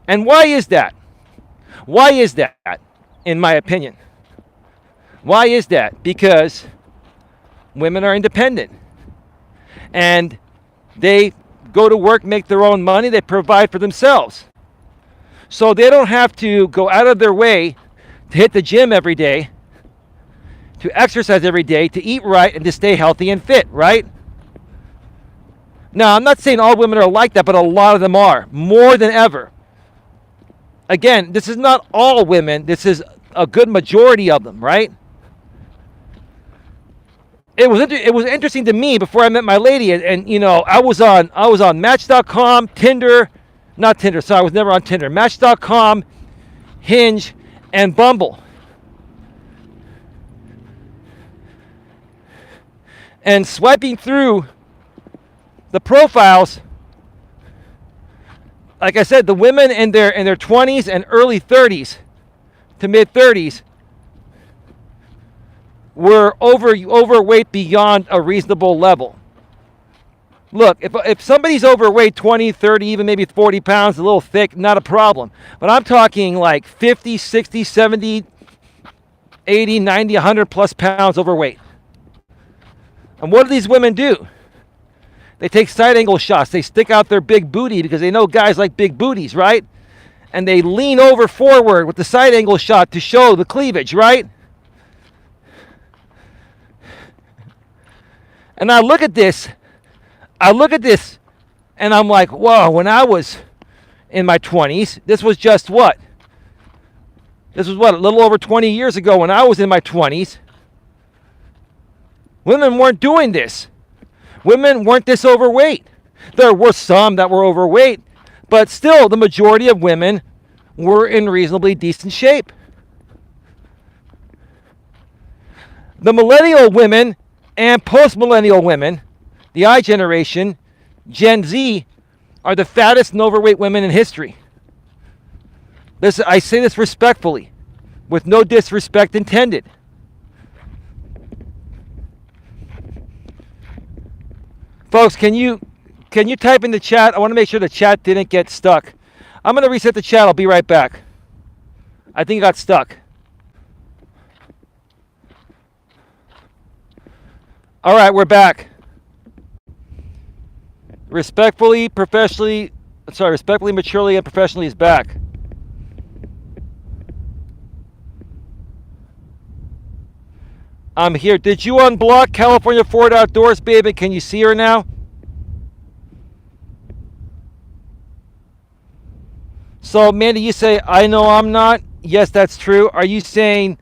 And why is that? Why is that, in my opinion? Why is that? Because women are independent. And they go to work, make their own money, they provide for themselves. So they don't have to go out of their way to hit the gym every day, to exercise every day, to eat right, and to stay healthy and fit, right? Now, I'm not saying all women are like that, but a lot of them are, more than ever. Again, this is not all women. This is a good majority of them, right? It was interesting to me before I met my lady, and you know, I was on Match.com, Tinder, not Tinder. Sorry, I was never on Tinder. Match.com, Hinge, and Bumble. And swiping through the profiles, like I said, the women in their 20s and early 30s to mid 30s were overweight beyond a reasonable level. Look, if somebody's overweight 20, 30, even maybe 40 pounds, a little thick, not a problem. But I'm talking like 50, 60, 70, 80, 90, 100 plus pounds overweight. And what do these women do? They take side angle shots. They stick out their big booty because they know guys like big booties, right? And they lean over forward with the side angle shot to show the cleavage, right? And I look at this, and I'm like, whoa, when I was in my 20s, this was just what? This was what, a little over 20 years ago when I was in my 20s. Women weren't doing this. Women weren't this overweight. There were some that were overweight, but still the majority of women were in reasonably decent shape. The millennial women and post-millennial women, the I generation, Gen Z, are the fattest and overweight women in history. Listen, I say this respectfully, with no disrespect intended. Folks, can you type in the chat? I want to make sure the chat didn't get stuck. I'm going to reset the chat. I'll be right back. I think it got stuck. All right, we're back. Respectfully, maturely, and professionally is back. I'm here. Did you unblock California Ford Outdoors, baby? Can you see her now? So, Mandy, you say, I know I'm not. Yes, that's true. Are you saying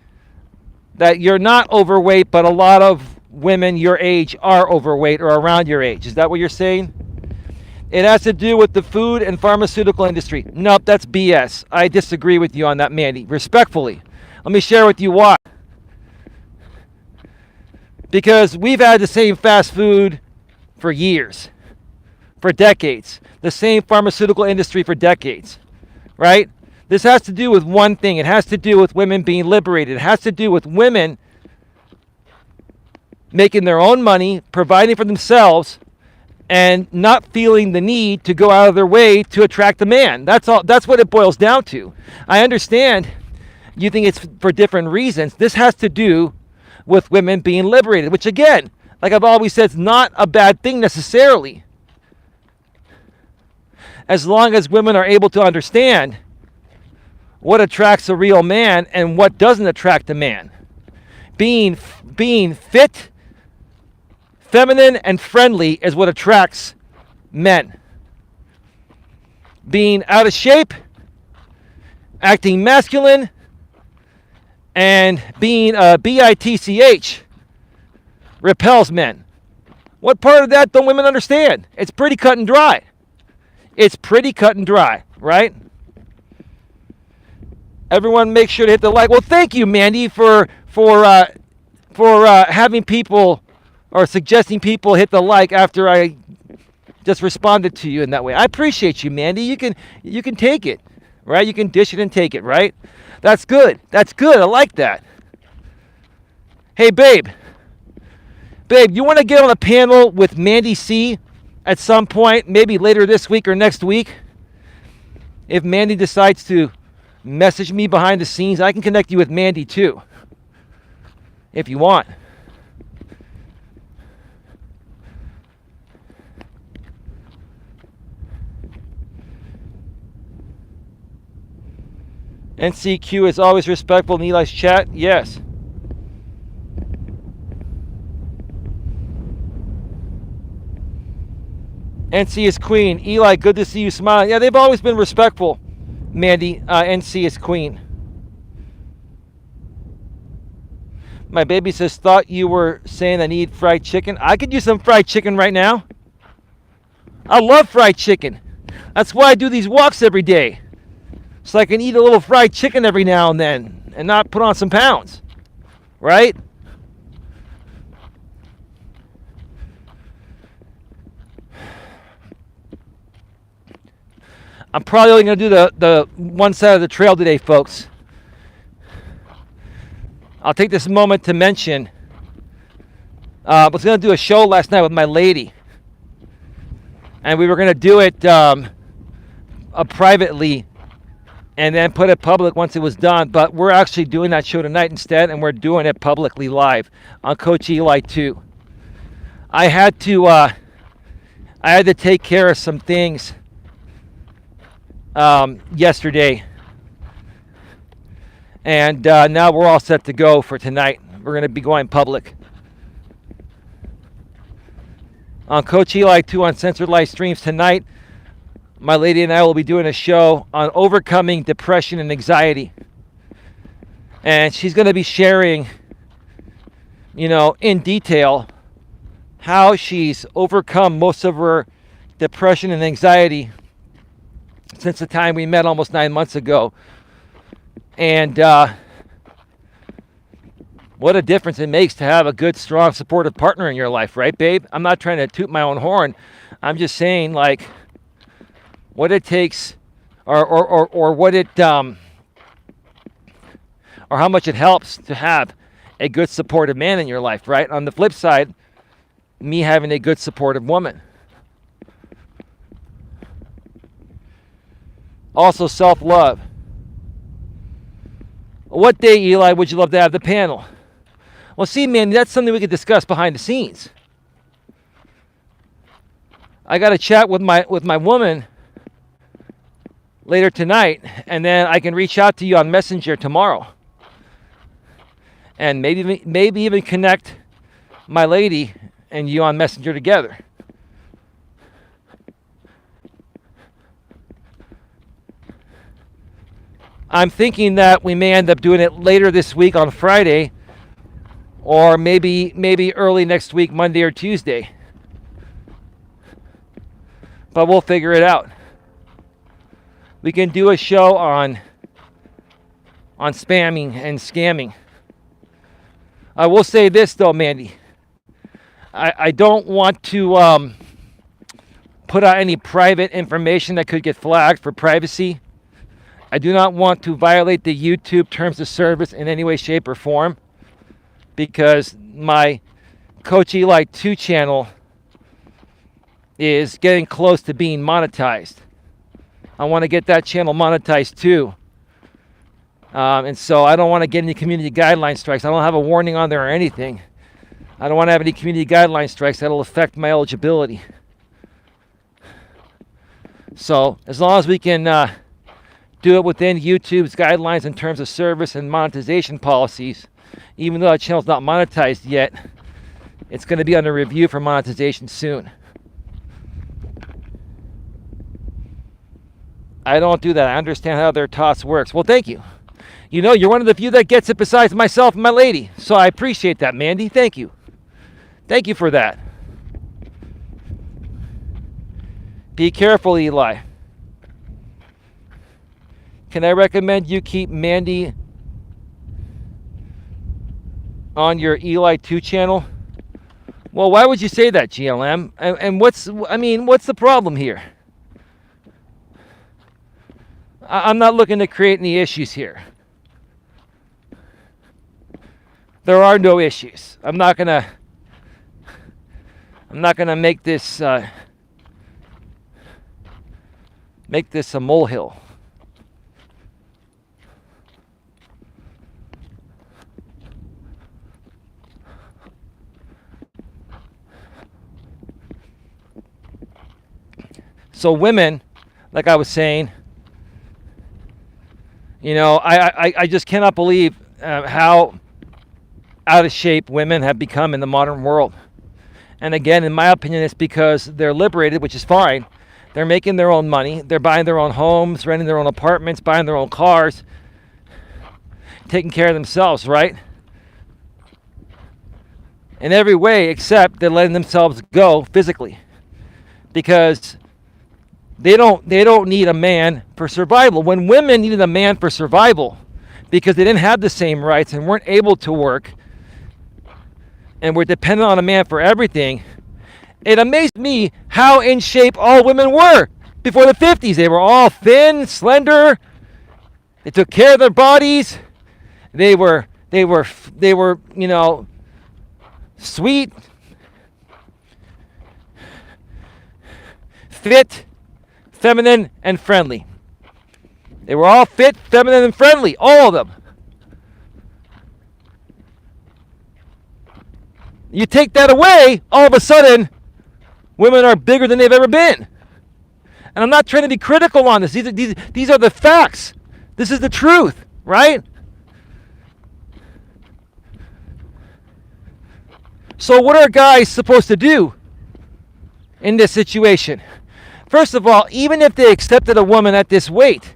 that you're not overweight, but a lot of women your age are overweight or around your age? Is that what you're saying? It has to do with the food and pharmaceutical industry. Nope, that's BS. I disagree with you on that, Mandy. Respectfully. Let me share with you why. Because we've had the same fast food for years, for decades. The same pharmaceutical industry for decades, right? This has to do with one thing. It has to do with women being liberated. It has to do with women making their own money, providing for themselves, and not feeling the need to go out of their way to attract a man. That's all. That's what it boils down to. I understand you think it's for different reasons. This has to do with women being liberated, which again, like I've always said, is not a bad thing necessarily. As long as women are able to understand what attracts a real man and what doesn't attract a man. Being fit, feminine, and friendly is what attracts men. Being out of shape, acting masculine, and being a bitch repels men. What part of that don't women understand? It's pretty cut and dry. It's pretty cut and dry, right? Everyone make sure to hit the like. Well, thank you, Mandy, for having people or suggesting people hit the like after I just responded to you in that way. I appreciate you, Mandy. You can take it, right? You can dish it and take it, right? That's good. That's good. I like that. Hey, babe. Babe, you want to get on a panel with Mandy C at some point, maybe later this week or next week? If Mandy decides to message me behind the scenes, I can connect you with Mandy too, if you want. NCQ is always respectful in Eli's chat. Yes. NC is queen. Eli, good to see you smiling. Yeah, they've always been respectful, Mandy. NC is queen. My baby says, thought you were saying I need fried chicken. I could use some fried chicken right now. I love fried chicken. That's why I do these walks every day. So I can eat a little fried chicken every now and then and not put on some pounds. Right? I'm probably only going to do the one side of the trail today, folks. I'll take this moment to mention I was going to do a show last night with my lady. And we were going to do it privately and then put it public once it was done. But we're actually doing that show tonight instead, and we're doing it publicly live on Coach Eli 2. I had to take care of some things yesterday, and now we're all set to go for tonight. We're going to be going public on Coach Eli 2 on Censored Live Streams tonight. My lady and I will be doing a show on overcoming depression and anxiety, and she's going to be sharing, in detail how she's overcome most of her depression and anxiety since the time we met almost 9 months ago. And what a difference it makes to have a good, strong, supportive partner in your life, right, babe? I'm not trying to toot my own horn. I'm just saying, like, what it takes, or what it, or how much it helps to have a good, supportive man in your life, right? On the flip side, me having a good, supportive woman. Also, self-love. What day, Eli, would you love to have the panel? Well, see, man, that's something we could discuss behind the scenes. I got to chat with my woman later tonight, and then I can reach out to you on Messenger tomorrow, and maybe even connect my lady and you on Messenger together. I'm thinking that we may end up doing it later this week on Friday, or maybe early next week, Monday or Tuesday. But we'll figure it out. We can do a show on spamming and scamming. I will say this though, Mandy. I don't want to put out any private information that could get flagged for privacy. I do not want to violate the YouTube terms of service in any way, shape, or form, because my Coach Eli 2 channel is getting close to being monetized. I want to get that channel monetized too. And so I don't want to get any community guideline strikes. I don't have a warning on there or anything. I don't want to have any community guideline strikes that'll affect my eligibility. So as long as we can do it within YouTube's guidelines in terms of service and monetization policies, even though that channel's not monetized yet, it's going to be under review for monetization soon. I don't do that. I understand how their TOS works. Well, thank you. You're one of the few that gets it besides myself and my lady. So I appreciate that, Mandy. Thank you. Thank you for that. Be careful, Eli. Can I recommend you keep Mandy on your Eli 2 channel? Well, why would you say that, GLM? And what's the problem here? I'm not looking to create any issues here. There are no issues. I'm not gonna make this a molehill. So women, like I was saying, I just cannot believe how out of shape women have become in the modern world. And again, in my opinion, it's because they're liberated, which is fine. They're making their own money. They're buying their own homes, renting their own apartments, buying their own cars, taking care of themselves, right? In every way except they're letting themselves go physically, because they don't need a man for survival. When women needed a man for survival because they didn't have the same rights and weren't able to work and were dependent on a man for everything, it amazed me how in shape all women were before the 50s. They were all thin, slender. They took care of their bodies. They were sweet, fit, feminine, and friendly. They were all fit, feminine, and friendly, all of them. You take that away, all of a sudden, women are bigger than they've ever been. And I'm not trying to be critical on this. These are the facts. This is the truth, right? So what are guys supposed to do in this situation? First of all, even if they accepted a woman at this weight,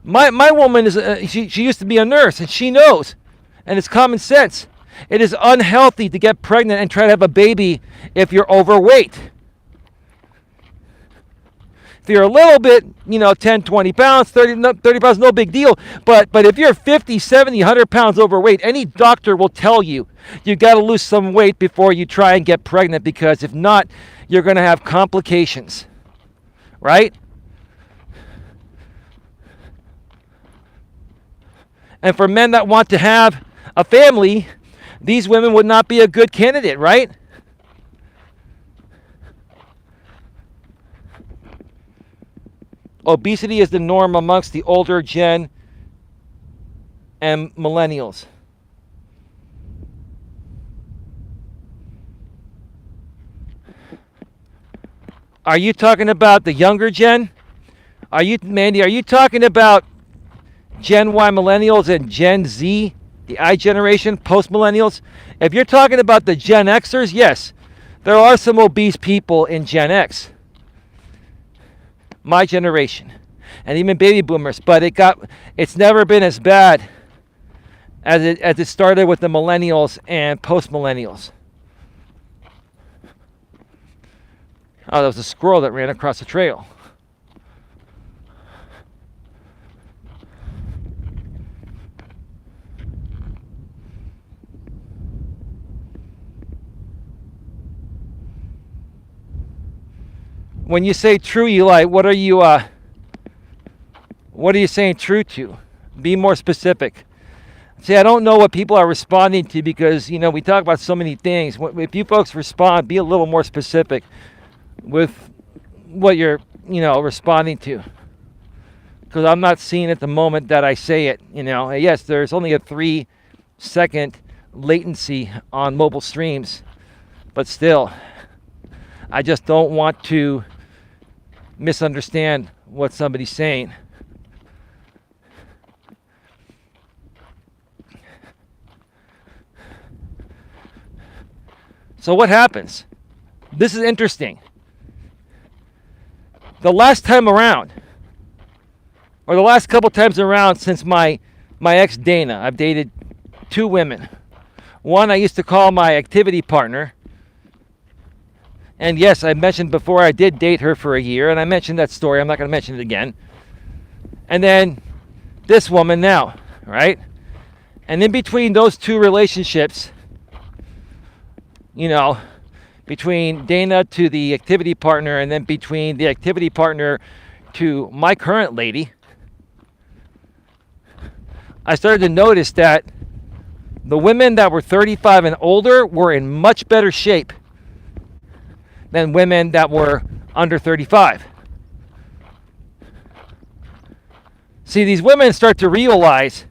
my woman is she used to be a nurse, and she knows, and it's common sense. It is unhealthy to get pregnant and try to have a baby if you're overweight. If you're a little bit, 10, 20 pounds, 30 pounds, no big deal. But if you're 50, 70, 100 pounds overweight, any doctor will tell you got to lose some weight before you try and get pregnant, because if not, you're going to have complications, right? And for men that want to have a family, these women would not be a good candidate, right? Obesity is the norm amongst the older gen and millennials. Are you talking about the younger gen? Mandy, are you talking about Gen Y millennials and Gen Z, the I generation, post-millennials? If you're talking about the Gen Xers, yes, there are some obese people in Gen X, my generation, and even baby boomers, but it's never been as bad as it started with the millennials and post-millennials. Oh, there was a squirrel that ran across the trail. When you say true, Eli, what are you saying true to? Be more specific. See, I don't know what people are responding to, because, we talk about so many things. If you folks respond, be a little more specific with what you're, responding to. Because I'm not seeing at the moment that I say it, Yes, there's only a 3-second latency on mobile streams, but still, I just don't want to misunderstand what somebody's saying. So what happens? This is interesting. The last time around, or the last couple times around since my ex Dana, I've dated 2 women. One I used to call my activity partner. And yes, I mentioned before I did date her for a year, and I mentioned that story. I'm not going to mention it again. And then this woman now, right? And in between those 2 relationships, between Dana to the activity partner, and then between the activity partner to my current lady, I started to notice that the women that were 35 and older were in much better shape than women that were under 35. See, these women start to realize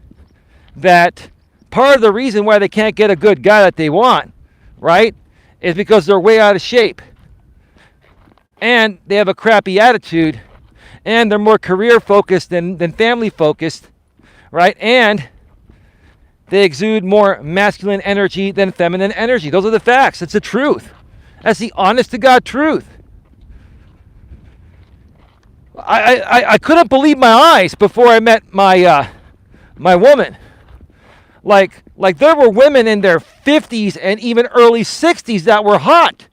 that part of the reason why they can't get a good guy that they want, right, is because they're way out of shape. And they have a crappy attitude, and they're more career focused than family focused, right? And they exude more masculine energy than feminine energy. Those are the facts. It's the truth. That's the honest to God truth. I couldn't believe my eyes before I met my my woman. Like there were women in their 50s and even early 60s that were hot.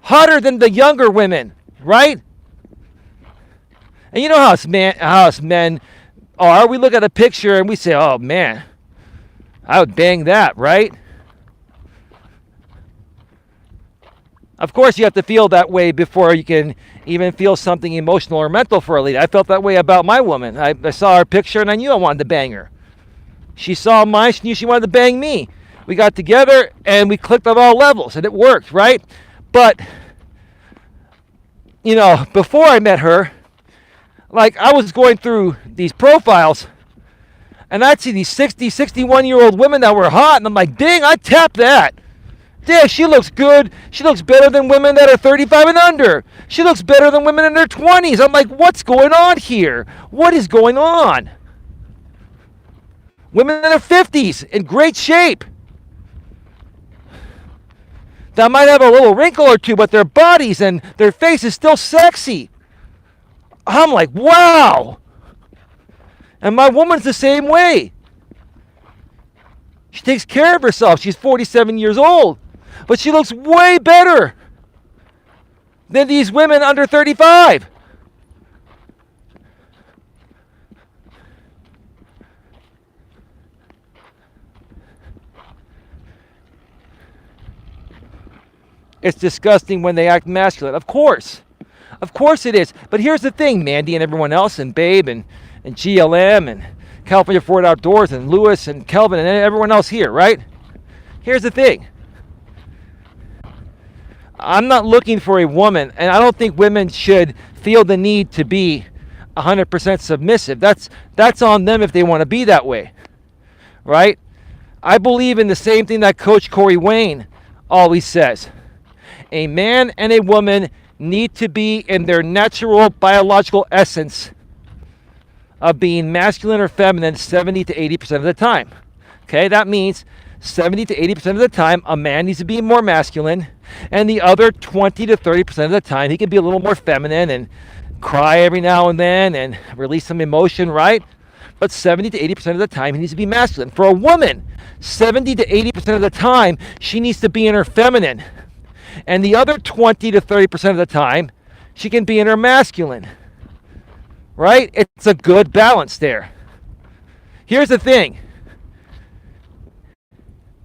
Hotter than the younger women, right? And you know how us men are. We look at a picture and we say, oh man, I would bang that, right? Of course, you have to feel that way before you can even feel something emotional or mental for a lady. I felt that way about my woman. I saw her picture and I knew I wanted to bang her. She saw mine, she knew she wanted to bang me. We got together and we clicked on all levels and it worked, right? But, you know, before I met her, like I was going through these profiles and I'd see these 60, 61-year-old women that were hot and I'm like, dang, I tapped that. Yeah, she looks good. She looks better than women that are 35 and under. She looks better than women in their 20s. I'm like, what's going on here? What is going on? Women in their 50s, in great shape. That might have a little wrinkle or two, but their bodies and their face is still sexy. I'm like, wow. And my woman's the same way. She takes care of herself. She's 47 years old. But she looks way better than these women under 35. It's disgusting when they act masculine. Of course. Of course it is. But here's the thing, Mandy and everyone else, and Babe, and GLM, and California Ford Outdoors, and Lewis, and Kelvin, and everyone else here, right? Here's the thing. I'm not looking for a woman, and I don't think women should feel the need to be 100% submissive. That's on them if they want to be that way, right? I believe in the same thing that Coach Corey Wayne always says. A man and a woman need to be in their natural biological essence of being masculine or feminine 70 to 80% of the time. Okay, that means 70 to 80% of the time, a man needs to be more masculine, and the other 20 to 30% of the time, he can be a little more feminine and cry every now and then and release some emotion, right? But 70 to 80% of the time, he needs to be masculine. For a woman, 70 to 80% of the time, she needs to be in her feminine. And the other 20 to 30% of the time, she can be in her masculine. Right? It's a good balance there. Here's the thing.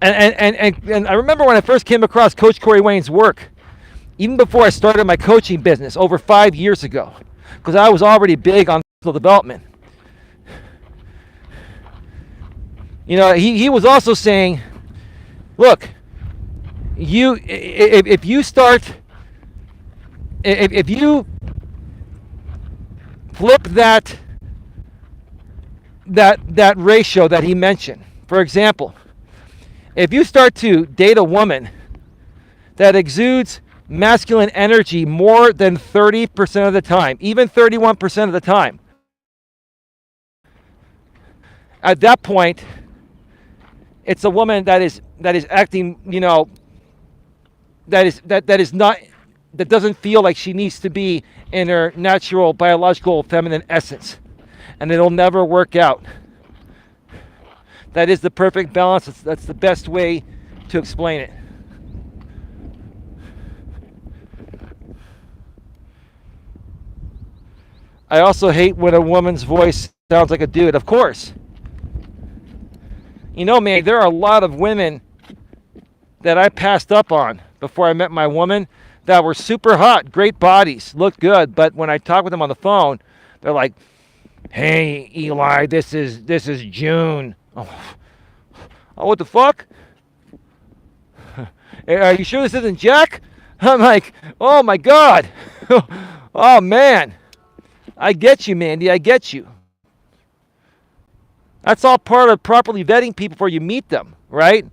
And I remember when I first came across Coach Corey Wayne's work, even before I started my coaching business over 5 years ago, because I was already big on personal development. You know, he was also saying, look, if you flip that ratio that he mentioned, for example, if you start to date a woman that exudes masculine energy more than 30% of the time, even 31% of the time, at that point, it's a woman that is acting, you know, that doesn't feel like she needs to be in her natural biological feminine essence, and it'll never work out. That is the perfect balance. That's the best way to explain it. I also hate when a woman's voice sounds like a dude. Of course. You know, man, there are a lot of women that I passed up on before I met my woman that were super hot, great bodies, looked good, but when I talk with them on the phone, they're like, "Hey, Eli, this is June." Oh, what the fuck? Are you sure this isn't Jack? I'm like, oh my God. Oh man. I get you, Mandy. I get you. That's all part of properly vetting people before you meet them, right?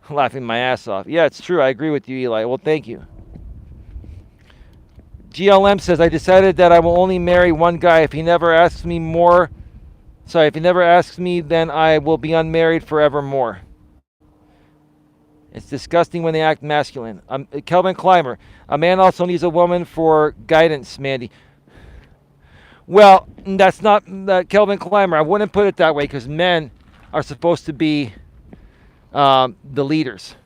Laughing my ass off. Yeah, it's true. I agree with you, Eli. Well, thank you. GLM says, I decided that I will only marry one guy. If he never asks me more, if he never asks me, then I will be unmarried forevermore. It's disgusting when they act masculine. Kelvin Clymer, a man also needs a woman for guidance, Mandy. Well, that's not Kelvin Clymer. I wouldn't put it that way because men are supposed to be the leaders,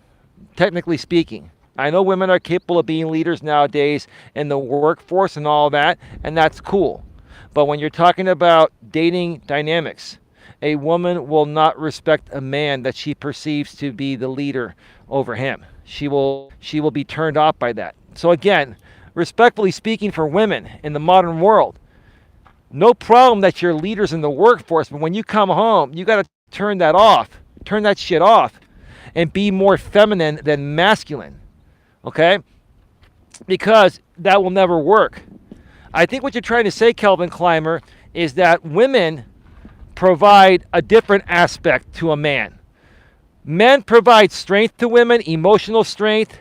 technically speaking. I know women are capable of being leaders nowadays in the workforce and all that, and that's cool. But when you're talking about dating dynamics, a woman will not respect a man that she perceives to be the leader over him. She will be turned off by that. So again, respectfully speaking, for women in the modern world, no problem that you're leaders in the workforce, but when you come home, you got to turn that shit off, and be more feminine than masculine. Okay? Because that will never work. I think what you're trying to say, Kelvin Clymer, is that women provide a different aspect to a man. Men provide strength to women, emotional strength,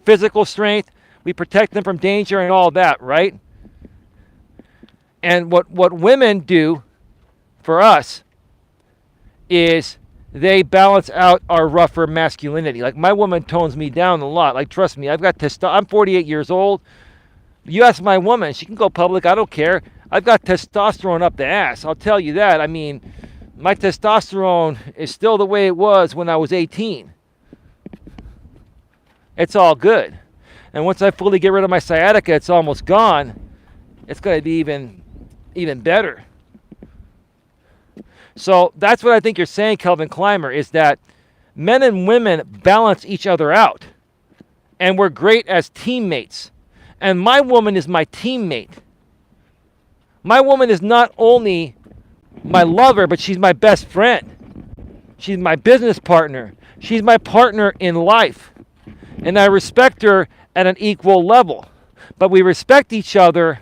physical strength. We protect them from danger and all that, right? And what women do for us is they balance out our rougher masculinity. Like, my woman tones me down a lot. Like, trust me, I've got testosterone. I'm 48 years old. You ask my woman, she can go public, I don't care. I've got testosterone up the ass, I'll tell you that. I mean, my testosterone is still the way it was when I was 18. It's all good. And once I fully get rid of my sciatica, it's almost gone. It's going to be even better. So that's what I think you're saying, Kelvin Clymer, is that men and women balance each other out. And we're great as teammates. And my woman is my teammate. My woman is not only my lover, but she's my best friend. She's my business partner. She's my partner in life. And I respect her at an equal level. But we respect each other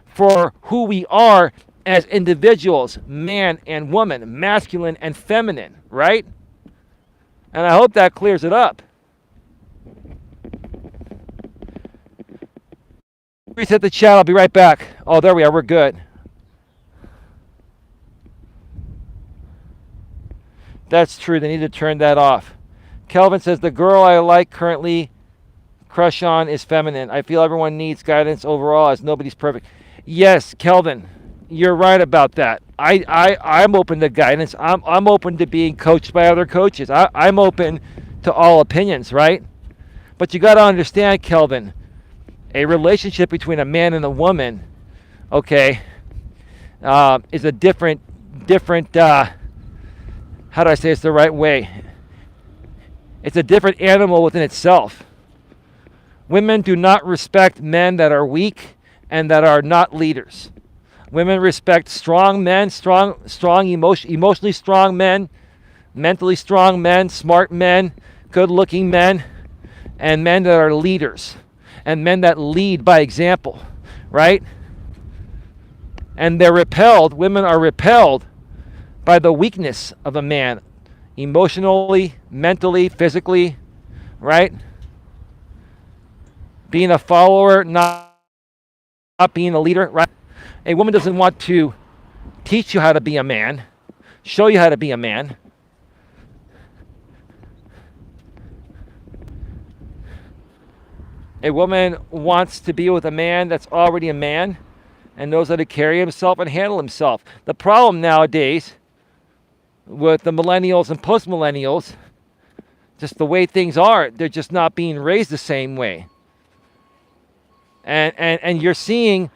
for who we are as individuals, man and woman, masculine and feminine, right? And I hope that clears it up. Reset the chat. I'll be right back. Oh, there we are. We're good. That's true. They need to turn that off. Kelvin says, the girl I like currently crush on is feminine. I feel everyone needs guidance overall as nobody's perfect. Yes, Kelvin, you're right about that. I'm open to guidance. I'm open to being coached by other coaches. I'm open to all opinions, right? But you got to understand, Kelvin, a relationship between a man and a woman, okay, is a different, how do I say it's the right way? It's a different animal within itself. Women do not respect men that are weak and that are not leaders. Women respect strong men, emotionally strong men, mentally strong men, smart men, good-looking men, and men that are leaders, and men that lead by example, right? And they're repelled, women are repelled by the weakness of a man, emotionally, mentally, physically, right? Being a follower, not being a leader, right? A woman doesn't want to teach you how to be a man, show you how to be a man. A woman wants to be with a man that's already a man and knows how to carry himself and handle himself. The problem nowadays with the millennials and post-millennials, just the way things are, they're just not being raised the same way. And you're seeing,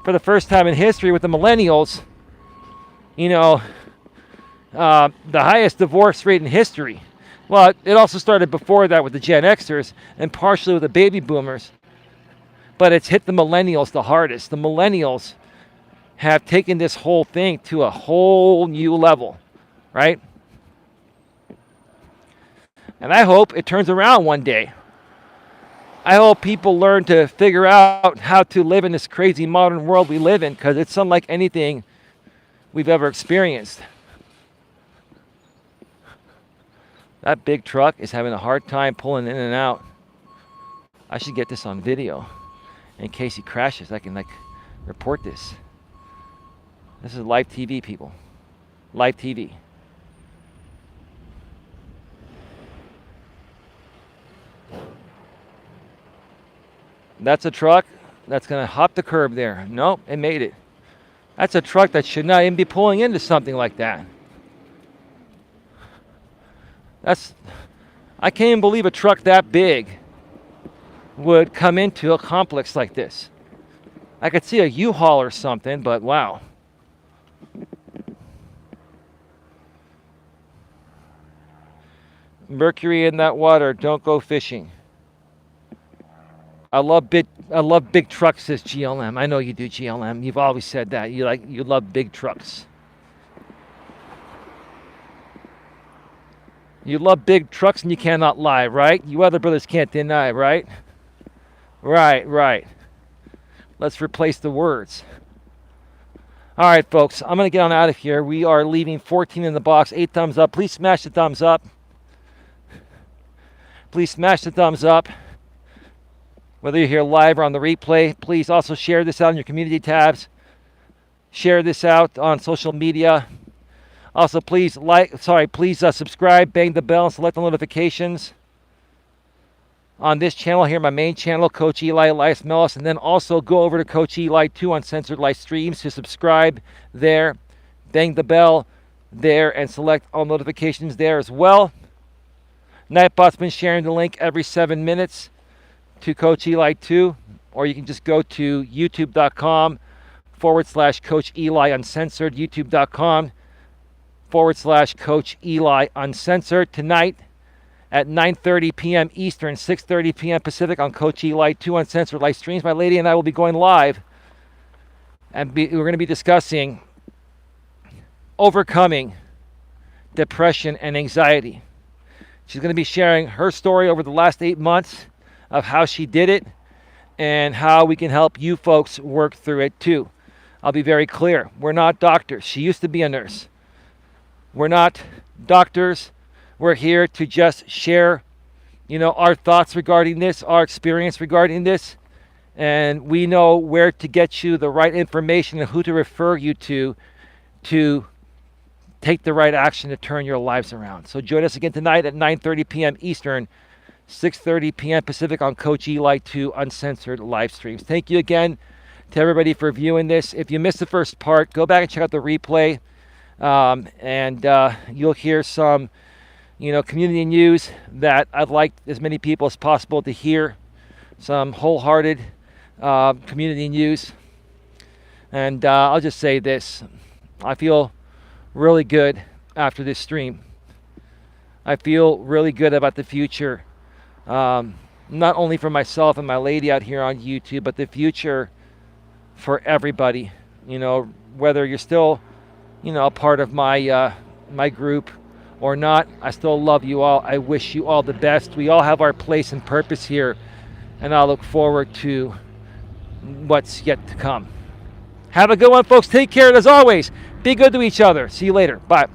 for the first time in history with the millennials, the highest divorce rate in history. Well, it also started before that with the Gen Xers and partially with the baby boomers. But it's hit the millennials the hardest. The millennials have taken this whole thing to a whole new level, right? And I hope it turns around one day. I hope people learn to figure out how to live in this crazy modern world we live in, because it's unlike anything we've ever experienced. That big truck is having a hard time pulling in and out. I should get this on video. in case he crashes. I can like report this. This is live TV, people. Live TV. That's a truck that's going to hop the curb there. Nope, it made it. That's a truck that should not even be pulling into something like that. I can't even believe a truck that big would come into a complex like this. I could see a U-Haul or something, but wow. Mercury in that water, don't go fishing. I love big trucks, says GLM. I know you do, GLM. You've always said that. You love big trucks. You love big trucks and you cannot lie, right? You other brothers can't deny, right? Right. Let's replace the words. All right, folks, I'm going to get on out of here. We are leaving 14 in the box, 8 thumbs up. Please smash the thumbs up. Please smash the thumbs up. Whether you're here live or on the replay, please also share this out in your community tabs. Share this out on social media. Also, please subscribe, bang the bell, and select the notifications on this channel here, my main channel, Coach Eli, Elias Melas, and then also go over to Coach Eli 2 Uncensored Live Streams to subscribe there, bang the bell there, and select all notifications there as well. Nightbot's been sharing the link every 7 minutes to Coach Eli 2, or you can just go to youtube.com/Coach Eli Uncensored, youtube.com/Coach Eli Uncensored. Tonight at 9:30 p.m. Eastern, 6:30 p.m. Pacific on Coach Eli 2 Uncensored Live Streams. My lady and I will be going live, and we're going to be discussing overcoming depression and anxiety. She's going to be sharing her story over the last 8 months of how she did it and how we can help you folks work through it too. I'll be very clear. We're not doctors. She used to be a nurse. We're not doctors. We're here to just share, our thoughts regarding this, our experience regarding this, and we know where to get you the right information and who to refer you to take the right action to turn your lives around. So join us again tonight at 9:30 p.m. Eastern, 6:30 p.m. Pacific on Coach Eli 2 Uncensored Live Streams. Thank you again to everybody for viewing this. If you missed the first part, go back and check out the replay, and you'll hear some community news that I'd like as many people as possible to hear, some wholehearted community news. And I'll just say this, I feel really good after this stream. I feel really good about the future, not only for myself and my lady out here on YouTube, but the future for everybody. Whether you're still, a part of my group or not, I still love you all. I wish you all the best. We all have our place and purpose here, and I look forward to what's yet to come. Have a good one, folks. Take care, and as always, be good to each other. See you later. Bye.